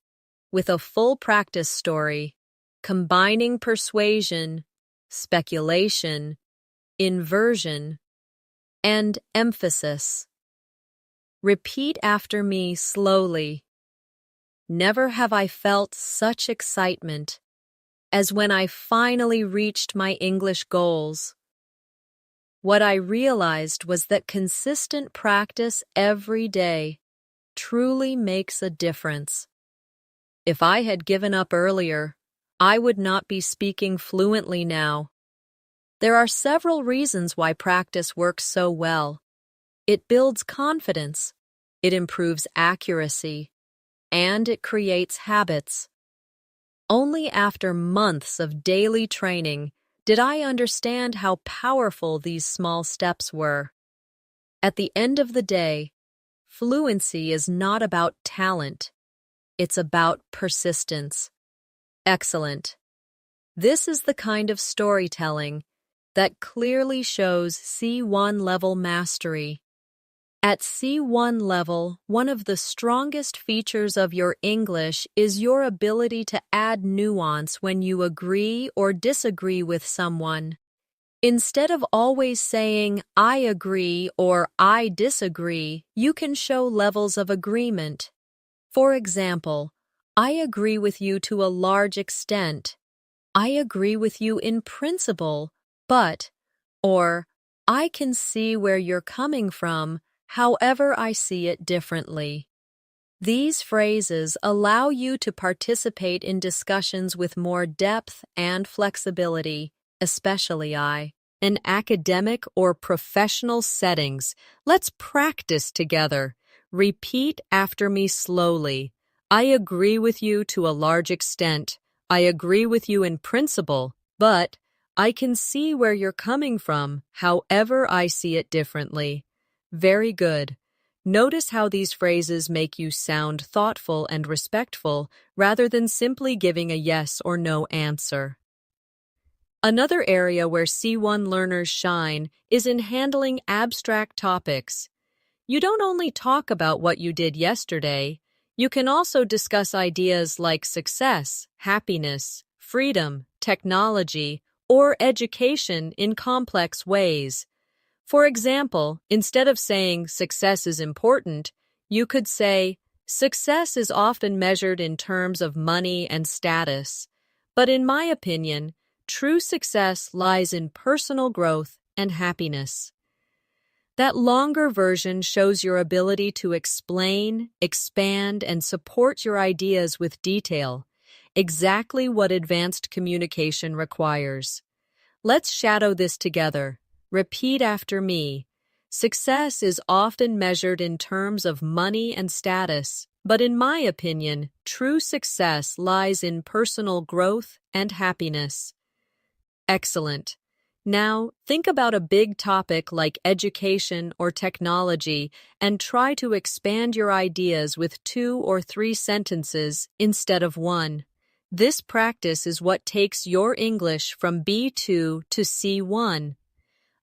with a full practice story, combining persuasion, speculation, inversion, and emphasis. Repeat after me slowly. Never have I felt such excitement as when I finally reached my English goals. What I realized was that consistent practice every day truly makes a difference. If I had given up earlier, I would not be speaking fluently now. There are several reasons why practice works so well. It builds confidence, it improves accuracy, and it creates habits. Only after months of daily training did I understand how powerful these small steps were. At the end of the day, fluency is not about talent. It's about persistence. Excellent. This is the kind of storytelling that clearly shows C1 level mastery. At C1 level, one of the strongest features of your English is your ability to add nuance when you agree or disagree with someone. Instead of always saying, I agree or I disagree, you can show levels of agreement. For example, I agree with you to a large extent. I agree with you in principle, but, or, I can see where you're coming from. However, I see it differently. These phrases allow you to participate in discussions with more depth and flexibility, especially in academic or professional settings. Let's practice together. Repeat after me slowly. I agree with you to a large extent. I agree with you in principle, but I can see where you're coming from, however I see it differently. Very good. Notice how these phrases make you sound thoughtful and respectful rather than simply giving a yes or no answer. Another area where C1 learners shine is in handling abstract topics. You don't only talk about what you did yesterday, you can also discuss ideas like success, happiness, freedom, technology, or education in complex ways. For example, instead of saying success is important, you could say success is often measured in terms of money and status, but in my opinion, true success lies in personal growth and happiness. That longer version shows your ability to explain, expand, and support your ideas with detail, exactly what advanced communication requires. Let's shadow this together. Repeat after me. Success is often measured in terms of money and status, but in my opinion, true success lies in personal growth and happiness. Excellent. Now, think about a big topic like education or technology and try to expand your ideas with 2 or 3 sentences instead of 1. This practice is what takes your English from B2 to C1.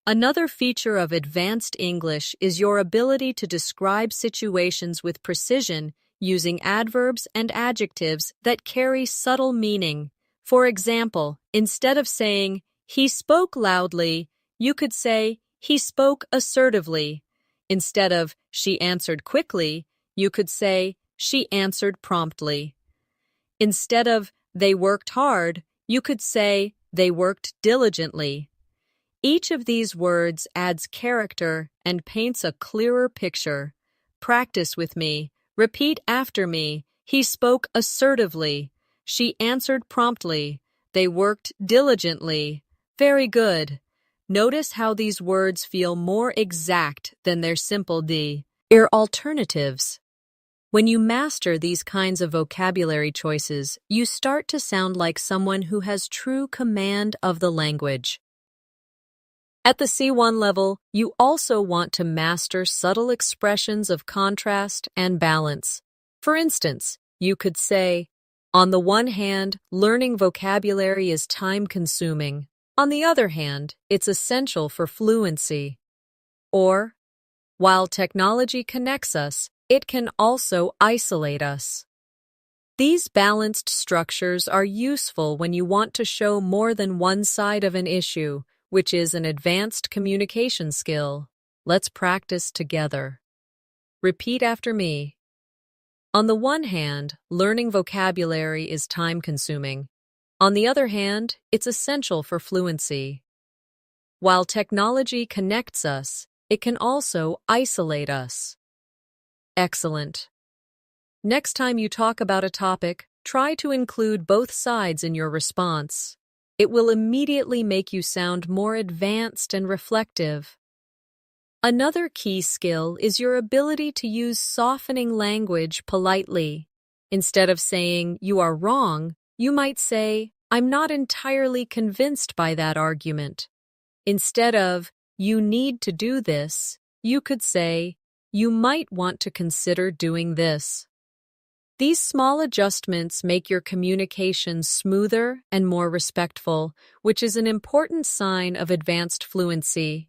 Another feature of advanced English is your ability to describe situations with precision using adverbs and adjectives that carry subtle meaning. For example, instead of saying, "He spoke loudly," you could say, "He spoke assertively." Instead of, "She answered quickly," you could say, "She answered promptly." Instead of, "They worked hard," you could say, "They worked diligently." Each of these words adds character and paints a clearer picture. Practice with me. Repeat after me. He spoke assertively. She answered promptly. They worked diligently. Very good. Notice how these words feel more exact than their simple D. Alternatives. When you master these kinds of vocabulary choices, you start to sound like someone who has true command of the language. At the C1 level, you also want to master subtle expressions of contrast and balance. For instance, you could say, "On the one hand, learning vocabulary is time-consuming. On the other hand, it's essential for fluency." Or, "While technology connects us, it can also isolate us." These balanced structures are useful when you want to show more than one side of an issue, which is an advanced communication skill. Let's practice together. Repeat after me. On the one hand, learning vocabulary is time-consuming. On the other hand, it's essential for fluency. While technology connects us, it can also isolate us. Excellent. Next time you talk about a topic, try to include both sides in your response. It will immediately make you sound more advanced and reflective. Another key skill is your ability to use softening language politely. Instead of saying, "You are wrong," you might say, "I'm not entirely convinced by that argument." Instead of, "You need to do this," you could say, "You might want to consider doing this." These small adjustments make your communication smoother and more respectful, which is an important sign of advanced fluency.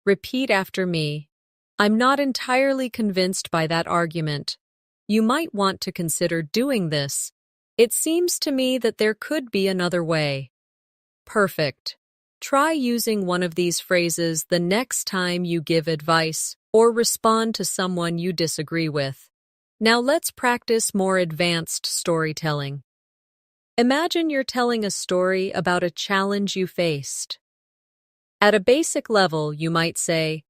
Repeat after me. I'm not entirely convinced by that argument. You might want to consider doing this. It seems to me that there could be another way. Perfect. Try using one of these phrases the next time you give advice or respond to someone you disagree with. Now let's practice more advanced storytelling. Imagine you're telling a story about a challenge you faced. At a basic level, you might say,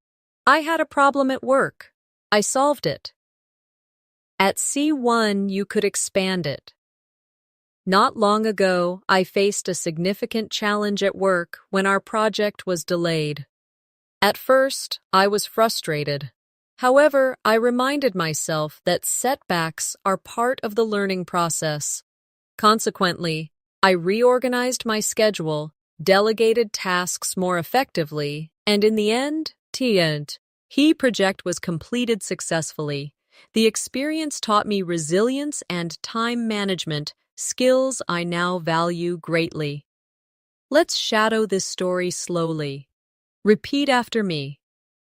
"I had a problem at work. I solved it." At C1, you could expand it. "Not long ago, I faced a significant challenge at work when our project was delayed. At first, I was frustrated. However, I reminded myself that setbacks are part of the learning process. Consequently, I reorganized my schedule, delegated tasks more effectively, and in the end, he project was completed successfully. The experience taught me resilience and time management, skills I now value greatly. Let's shadow this story slowly. Repeat after me.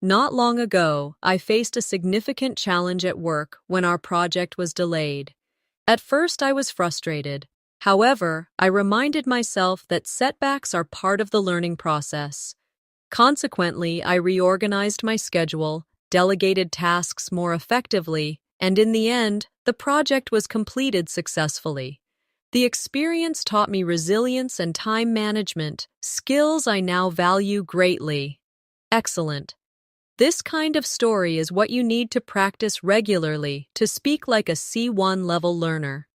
Not long ago, I faced a significant challenge at work when our project was delayed. At first, I was frustrated. However, I reminded myself that setbacks are part of the learning process. Consequently, I reorganized my schedule, delegated tasks more effectively, and in the end, the project was completed successfully. The experience taught me resilience and time management, skills I now value greatly. Excellent. This kind of story is what you need to practice regularly to speak like a C1 level learner.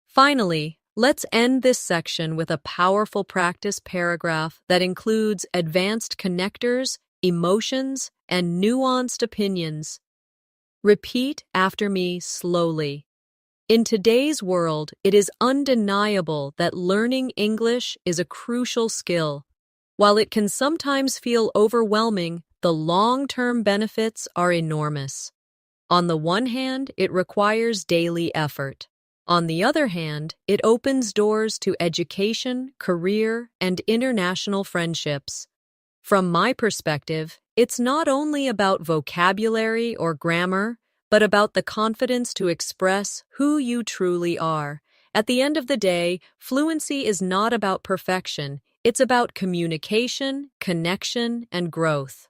Finally, let's end this section with a powerful practice paragraph that includes advanced connectors, emotions, and nuanced opinions. Repeat after me slowly. In today's world, it is undeniable that learning English is a crucial skill. While it can sometimes feel overwhelming, the long-term benefits are enormous. On the one hand, it requires daily effort. On the other hand, it opens doors to education, career, and international friendships. From my perspective, it's not only about vocabulary or grammar, but about the confidence to express who you truly are. At the end of the day, fluency is not about perfection. It's about communication, connection, and growth.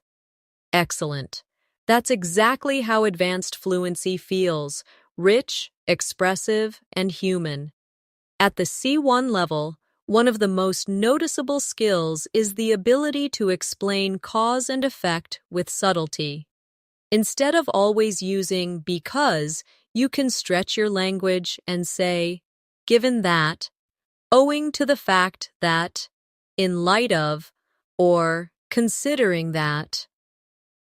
Excellent. That's exactly how advanced fluency feels: rich, expressive, and human. At the C1 level, one of the most noticeable skills is the ability to explain cause and effect with subtlety. Instead of always using because, you can stretch your language and say, given that, owing to the fact that, in light of, or considering that.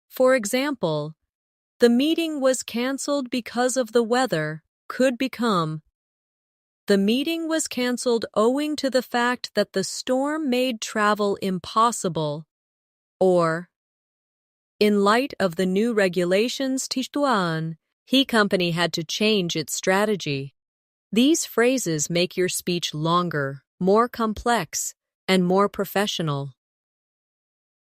For example, the meeting was canceled because of the weather could become, the meeting was canceled owing to the fact that the storm made travel impossible, or, in light of the new regulations, he company had to change its strategy. These phrases make your speech longer, more complex, and more professional.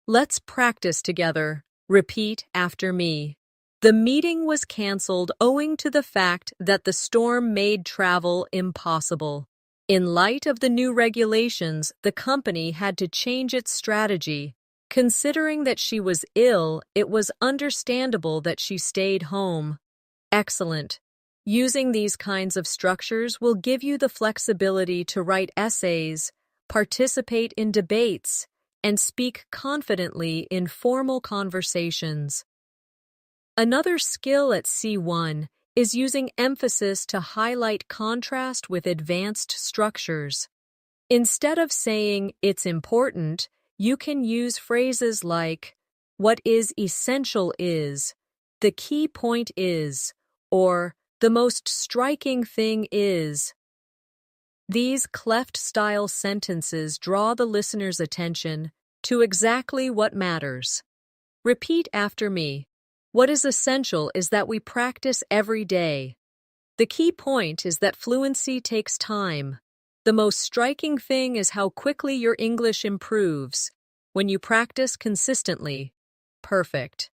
Let's practice together. Repeat after me. The meeting was canceled owing to the fact that the storm made travel impossible. In light of the new regulations, the company had to change its strategy. Considering that she was ill, it was understandable that she stayed home. Excellent. Using these kinds of structures will give you the flexibility to write essays, participate in debates, and speak confidently in formal conversations. Another skill at C1 is using emphasis to highlight contrast with advanced structures. Instead of saying it's important, you can use phrases like, what is essential is, the key point is, or the most striking thing is. These cleft-style sentences draw the listener's attention to exactly what matters. Repeat after me. What is essential is that we practice every day. The key point is that fluency takes time. The most striking thing is how quickly your English improves when you practice consistently. Perfect.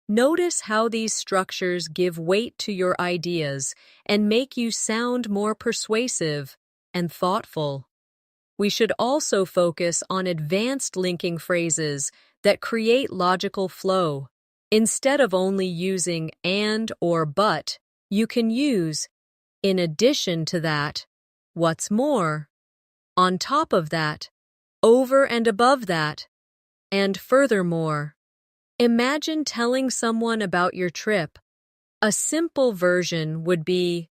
Notice how these structures give weight to your ideas and make you sound more persuasive and thoughtful. We should also focus on advanced linking phrases that create logical flow. Instead of only using and or but, you can use in addition to that, what's more, on top of that, over and above that, and furthermore. Imagine telling someone about your trip. A simple version would be,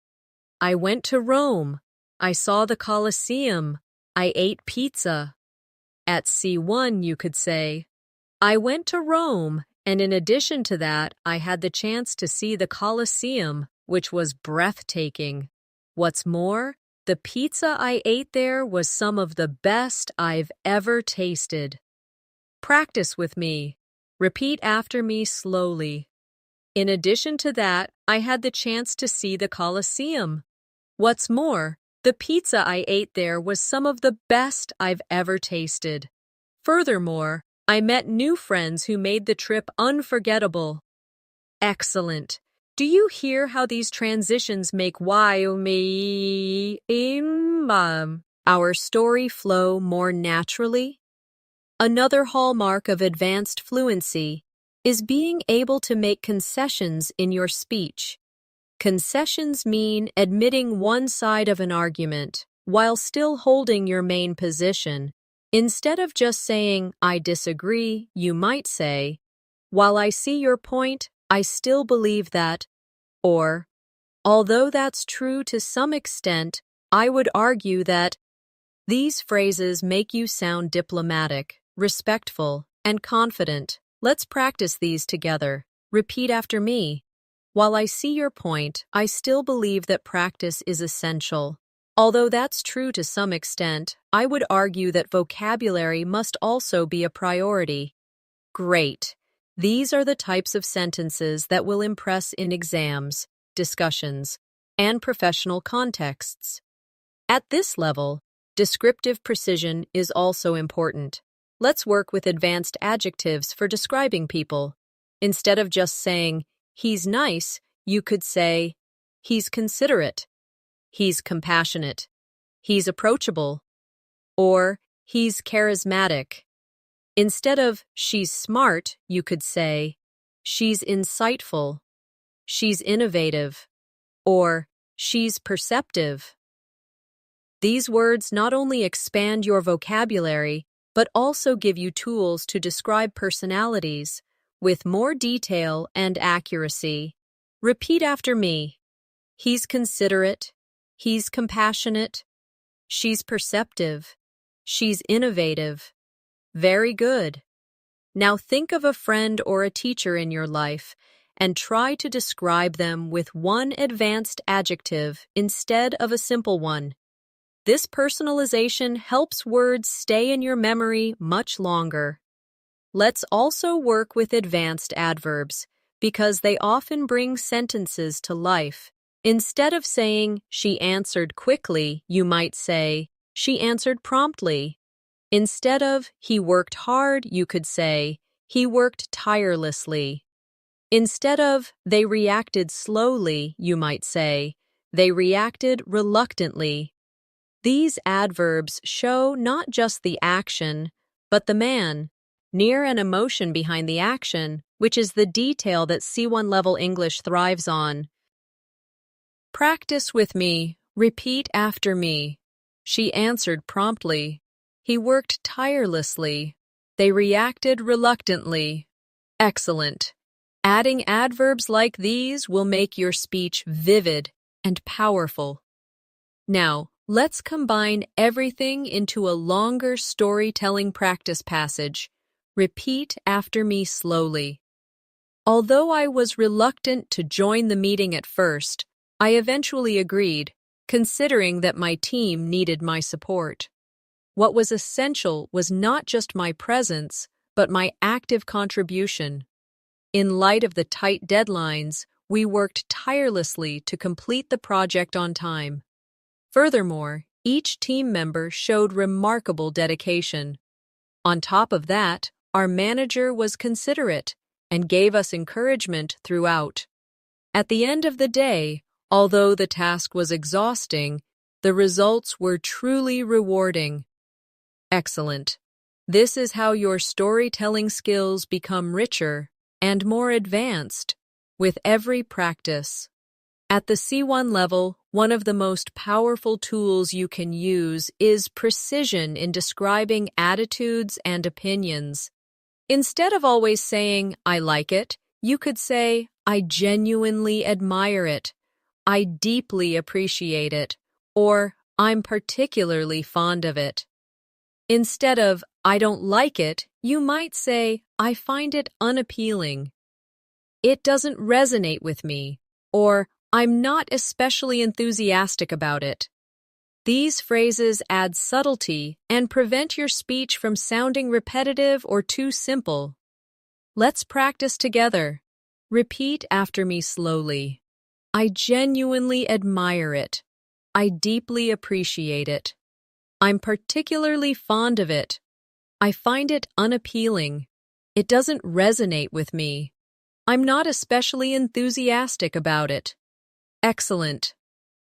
I went to Rome, I saw the Colosseum, I ate pizza. At C1 you could say, I went to Rome, and in addition to that, I had the chance to see the Colosseum, which was breathtaking. What's more, The pizza I ate there was some of the best I've ever tasted. Practice with me. Repeat after me slowly. In addition to that, I had the chance to see the Colosseum. What's more, the pizza I ate there was some of the best I've ever tasted. Furthermore, I met new friends who made the trip unforgettable. Excellent. Do you hear how these transitions make our story flow more naturally? Another hallmark of advanced fluency is being able to make concessions in your speech. Concessions mean admitting one side of an argument while still holding your main position. Instead of just saying, "I disagree," you might say, "While I see your point, I still believe that," or, "Although that's true to some extent, I would argue that." These phrases make you sound diplomatic, respectful, and confident. Let's practice these together. Repeat after me. While I see your point, I still believe that practice is essential. Although that's true to some extent, I would argue that vocabulary must also be a priority. Great. These are the types of sentences that will impress in exams, discussions, and professional contexts. At this level, descriptive precision is also important. Let's work with advanced adjectives for describing people. Instead of just saying, "He's nice," you could say, "He's considerate," "He's compassionate," "He's approachable," or "He's charismatic." Instead of "she's smart," you could say, "She's insightful," "She's innovative," or "She's perceptive." These words not only expand your vocabulary, but also give you tools to describe personalities with more detail and accuracy. Repeat after me. He's considerate. He's compassionate. She's perceptive. She's innovative. Very good. Now think of a friend or a teacher in your life and try to describe them with one advanced adjective instead of a simple one. This personalization helps words stay in your memory much longer. Let's also work with advanced adverbs because they often bring sentences to life. Instead of saying, "She answered quickly," you might say, "She answered promptly." Instead of "He worked hard," you could say, "He worked tirelessly." Instead of "They reacted slowly," you might say, "They reacted reluctantly." These adverbs show not just the action, but the man, near an emotion behind the action, which is the detail that C1 level English thrives on. Practice with me. Repeat after me. She answered promptly. He worked tirelessly. They reacted reluctantly. Excellent. Adding adverbs like these will make your speech vivid and powerful. Now, let's combine everything into a longer storytelling practice passage. Repeat after me slowly. Although I was reluctant to join the meeting at first, I eventually agreed, considering that my team needed my support. What was essential was not just my presence, but my active contribution. In light of the tight deadlines, we worked tirelessly to complete the project on time. Furthermore, each team member showed remarkable dedication. On top of that, our manager was considerate and gave us encouragement throughout. At the end of the day, although the task was exhausting, the results were truly rewarding. Excellent. This is how your storytelling skills become richer and more advanced with every practice. At the C1 level, one of the most powerful tools you can use is precision in describing attitudes and opinions. Instead of always saying, "I like it," you could say, "I genuinely admire it," "I deeply appreciate it," or "I'm particularly fond of it." Instead of "I don't like it," you might say, "I find it unappealing," "It doesn't resonate with me," or "I'm not especially enthusiastic about it." These phrases add subtlety and prevent your speech from sounding repetitive or too simple. Let's practice together. Repeat after me slowly. I genuinely admire it. I deeply appreciate it. I'm particularly fond of it. I find it unappealing. It doesn't resonate with me. I'm not especially enthusiastic about it. Excellent.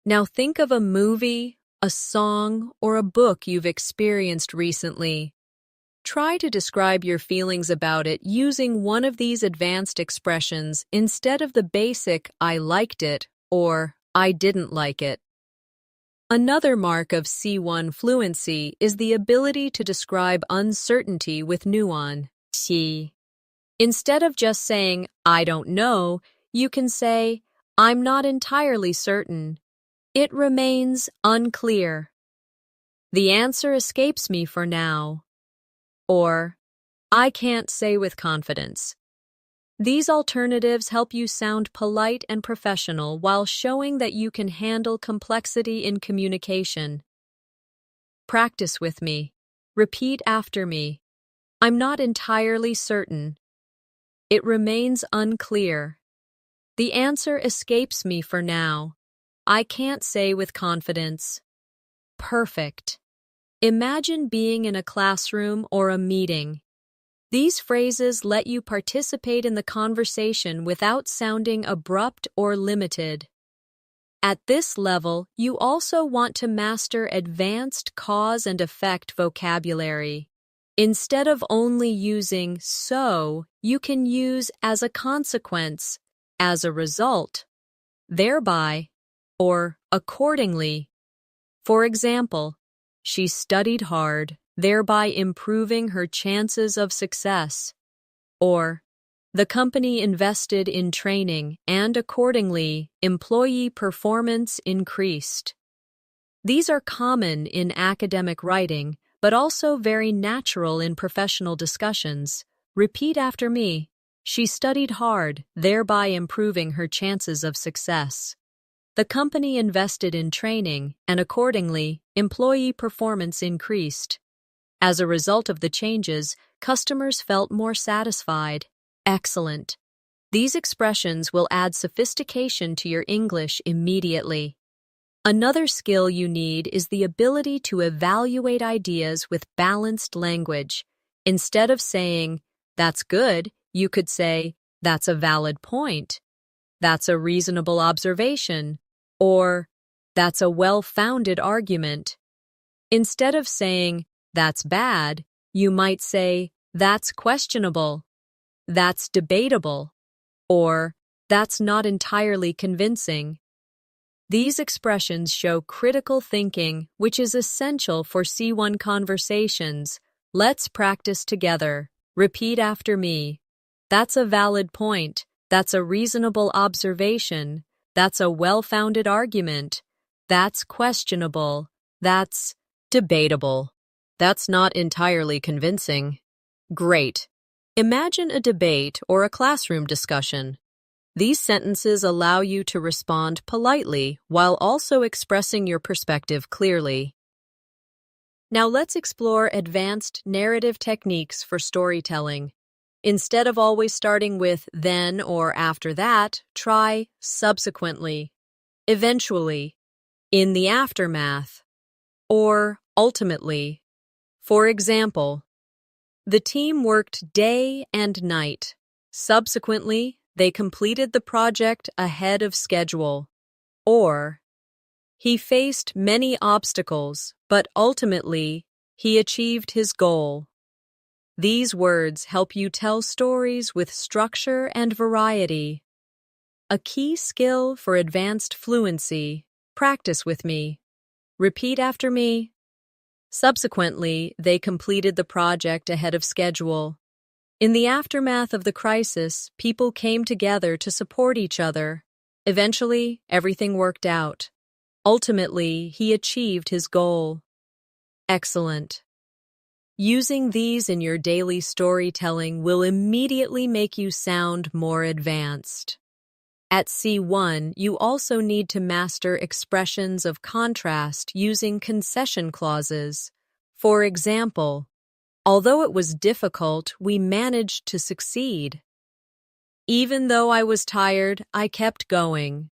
Now think of a movie, a song, or a book you've experienced recently. Try to describe your feelings about it using one of these advanced expressions instead of the basic "I liked it" or "I didn't like it." Another mark of C1 fluency is the ability to describe uncertainty with nuance. Instead of just saying, "I don't know," you can say, "I'm not entirely certain. It remains unclear. The answer escapes me for now." Or, "I can't say with confidence." These alternatives help you sound polite and professional while showing that you can handle complexity in communication. Practice with me. Repeat after me. I'm not entirely certain. It remains unclear. The answer escapes me for now. I can't say with confidence. Perfect. Imagine being in a classroom or a meeting. These phrases let you participate in the conversation without sounding abrupt or limited. At this level, you also want to master advanced cause and effect vocabulary. Instead of only using "so," you can use "as a consequence," "as a result," "thereby," or "accordingly." For example, she studied hard, thereby improving her chances of success. Or, the company invested in training and accordingly, employee performance increased. These are common in academic writing, but also very natural in professional discussions. Repeat after me. She studied hard, thereby improving her chances of success. The company invested in training, and accordingly, employee performance increased. As a result of the changes, customers felt more satisfied. Excellent. These expressions will add sophistication to your English immediately. Another skill you need is the ability to evaluate ideas with balanced language. Instead of saying, "That's good," you could say, "That's a valid point," "That's a reasonable observation," or "That's a well-founded argument." Instead of saying, "That's bad," you might say, "That's questionable," "That's debatable," or "That's not entirely convincing." These expressions show critical thinking, which is essential for C1 conversations. Let's practice together. Repeat after me. That's a valid point. That's a reasonable observation. That's a well-founded argument. That's questionable. That's debatable. That's not entirely convincing. Great. Imagine a debate or a classroom discussion. These sentences allow you to respond politely while also expressing your perspective clearly. Now let's explore advanced narrative techniques for storytelling. Instead of always starting with "then" or "after that," try "subsequently," "eventually," "in the aftermath," or "ultimately." For example, the team worked day and night. Subsequently, they completed the project ahead of schedule. Or, he faced many obstacles, but ultimately, he achieved his goal. These words help you tell stories with structure and variety. A key skill for advanced fluency. Practice with me. Repeat after me. Subsequently, they completed the project ahead of schedule. In the aftermath of the crisis, people came together to support each other. Eventually, everything worked out. Ultimately, he achieved his goal. Excellent. Using these in your daily storytelling will immediately make you sound more advanced. At C1, you also need to master expressions of contrast using concession clauses. For example, although it was difficult, we managed to succeed. Even though I was tired, I kept going.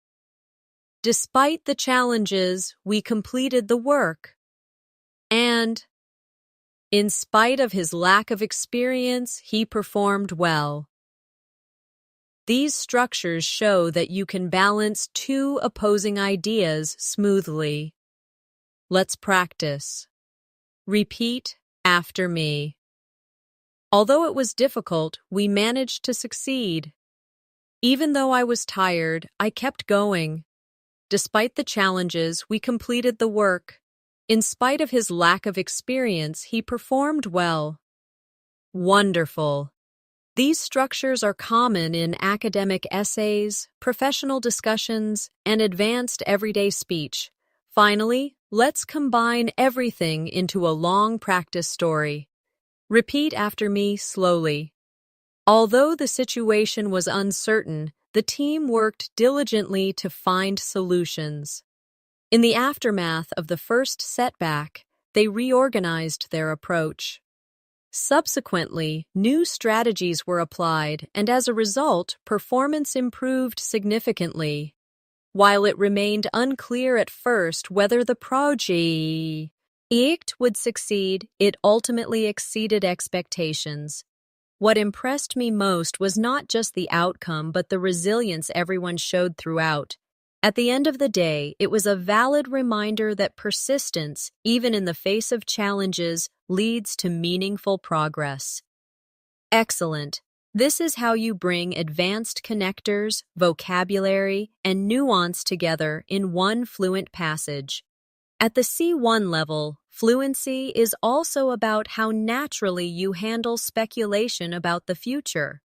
Despite the challenges, we completed the work. And, in spite of his lack of experience, he performed well. These structures show that you can balance two opposing ideas smoothly. Let's practice. Repeat after me. Although it was difficult, we managed to succeed. Even though I was tired, I kept going. Despite the challenges, we completed the work. In spite of his lack of experience, he performed well. Wonderful. These structures are common in academic essays, professional discussions, and advanced everyday speech. Finally, let's combine everything into a long practice story. Repeat after me slowly. Although the situation was uncertain, the team worked diligently to find solutions. In the aftermath of the first setback, they reorganized their approach. Subsequently, new strategies were applied, and as a result, performance improved significantly. While it remained unclear at first whether the project would succeed, it ultimately exceeded expectations. What impressed me most was not just the outcome, but the resilience everyone showed throughout. At the end of the day, it was a valid reminder that persistence, even in the face of challenges, leads to meaningful progress. Excellent. This is how you bring advanced connectors, vocabulary, and nuance together in one fluent passage. At the C1 level, fluency is also about how naturally you handle speculation about the future.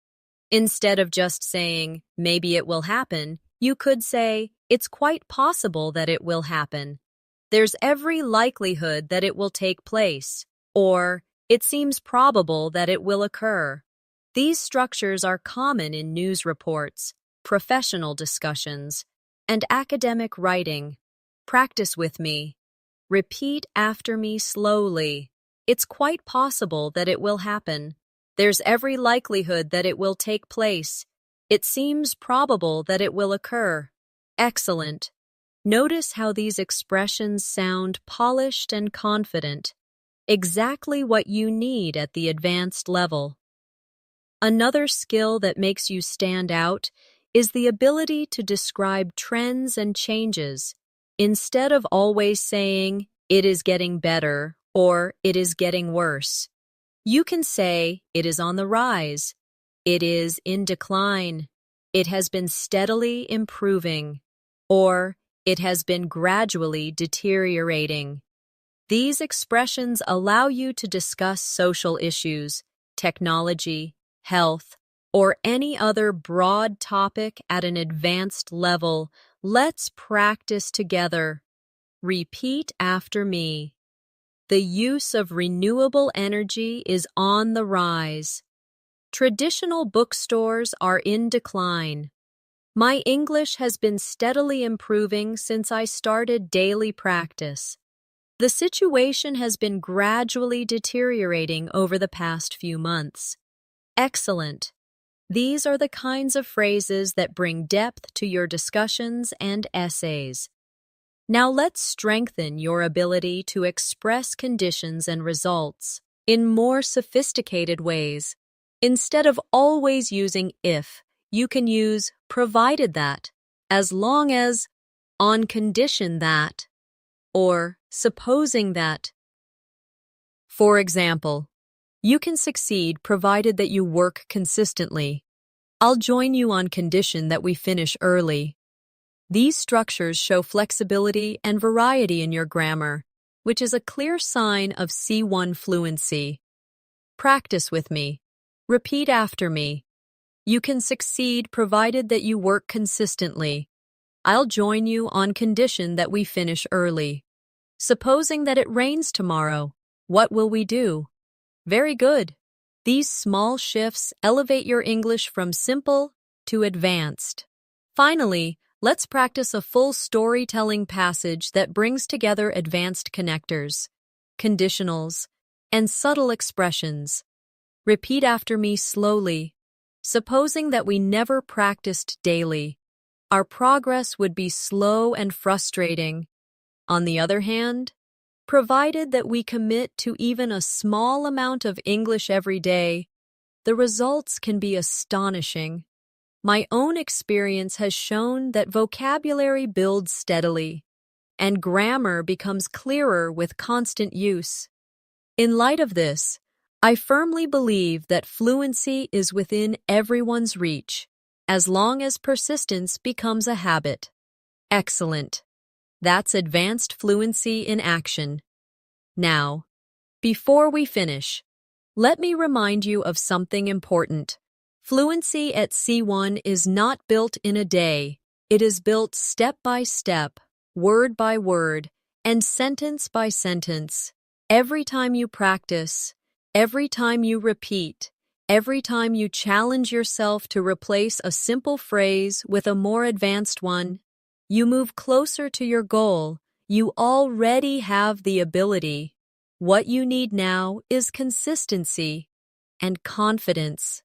Instead of just saying, maybe it will happen, you could say, it's quite possible that it will happen. There's every likelihood that it will take place. Or, it seems probable that it will occur. These structures are common in news reports, professional discussions, and academic writing. Practice with me. Repeat after me slowly. It's quite possible that it will happen. There's every likelihood that it will take place. It seems probable that it will occur. Excellent. Notice how these expressions sound polished and confident. Exactly what you need at the advanced level. Another skill that makes you stand out is the ability to describe trends and changes. Instead of always saying, it is getting better or it is getting worse, you can say, it is on the rise, it is in decline, it has been steadily improving, or it has been gradually deteriorating. These expressions allow you to discuss social issues, technology, health, or any other broad topic at an advanced level. Let's practice together. Repeat after me. The use of renewable energy is on the rise. Traditional bookstores are in decline. My English has been steadily improving since I started daily practice. The situation has been gradually deteriorating over the past few months. Excellent. These are the kinds of phrases that bring depth to your discussions and essays. Now let's strengthen your ability to express conditions and results in more sophisticated ways. Instead of always using if, you can use provided that, as long as, on condition that, or supposing that. For example, you can succeed provided that you work consistently. I'll join you on condition that we finish early. These structures show flexibility and variety in your grammar, which is a clear sign of C1 fluency. Practice with me. Repeat after me. You can succeed provided that you work consistently. I'll join you on condition that we finish early. Supposing that it rains tomorrow, what will we do? Very good. These small shifts elevate your English from simple to advanced. Finally, let's practice a full storytelling passage that brings together advanced connectors, conditionals, and subtle expressions. Repeat after me slowly. Supposing that we never practiced daily, our progress would be slow and frustrating. On the other hand, provided that we commit to even a small amount of English every day, the results can be astonishing. My own experience has shown that vocabulary builds steadily, and grammar becomes clearer with constant use. In light of this, I firmly believe that fluency is within everyone's reach, as long as persistence becomes a habit. Excellent. That's advanced fluency in action. Now, before we finish, let me remind you of something important. Fluency at C1 is not built in a day. It is built step by step, word by word, and sentence by sentence. Every time you practice, every time you repeat, every time you challenge yourself to replace a simple phrase with a more advanced one, you move closer to your goal. You already have the ability. What you need now is consistency and confidence.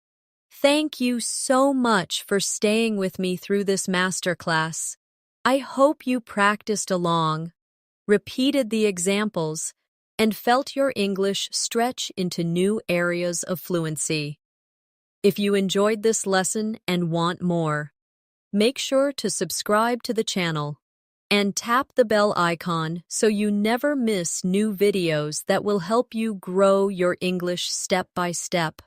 Thank you so much for staying with me through this masterclass. I hope you practiced along, repeated the examples, and felt your English stretch into new areas of fluency. If you enjoyed this lesson and want more, make sure to subscribe to the channel and tap the bell icon so you never miss new videos that will help you grow your English step by step.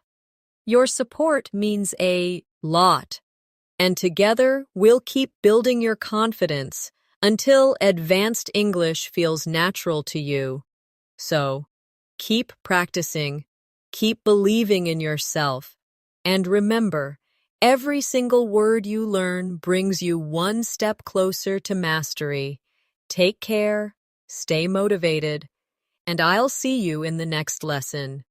Your support means a lot, and together we'll keep building your confidence until advanced English feels natural to you. So, keep practicing, keep believing in yourself, and remember, every single word you learn brings you one step closer to mastery. Take care, stay motivated, and I'll see you in the next lesson.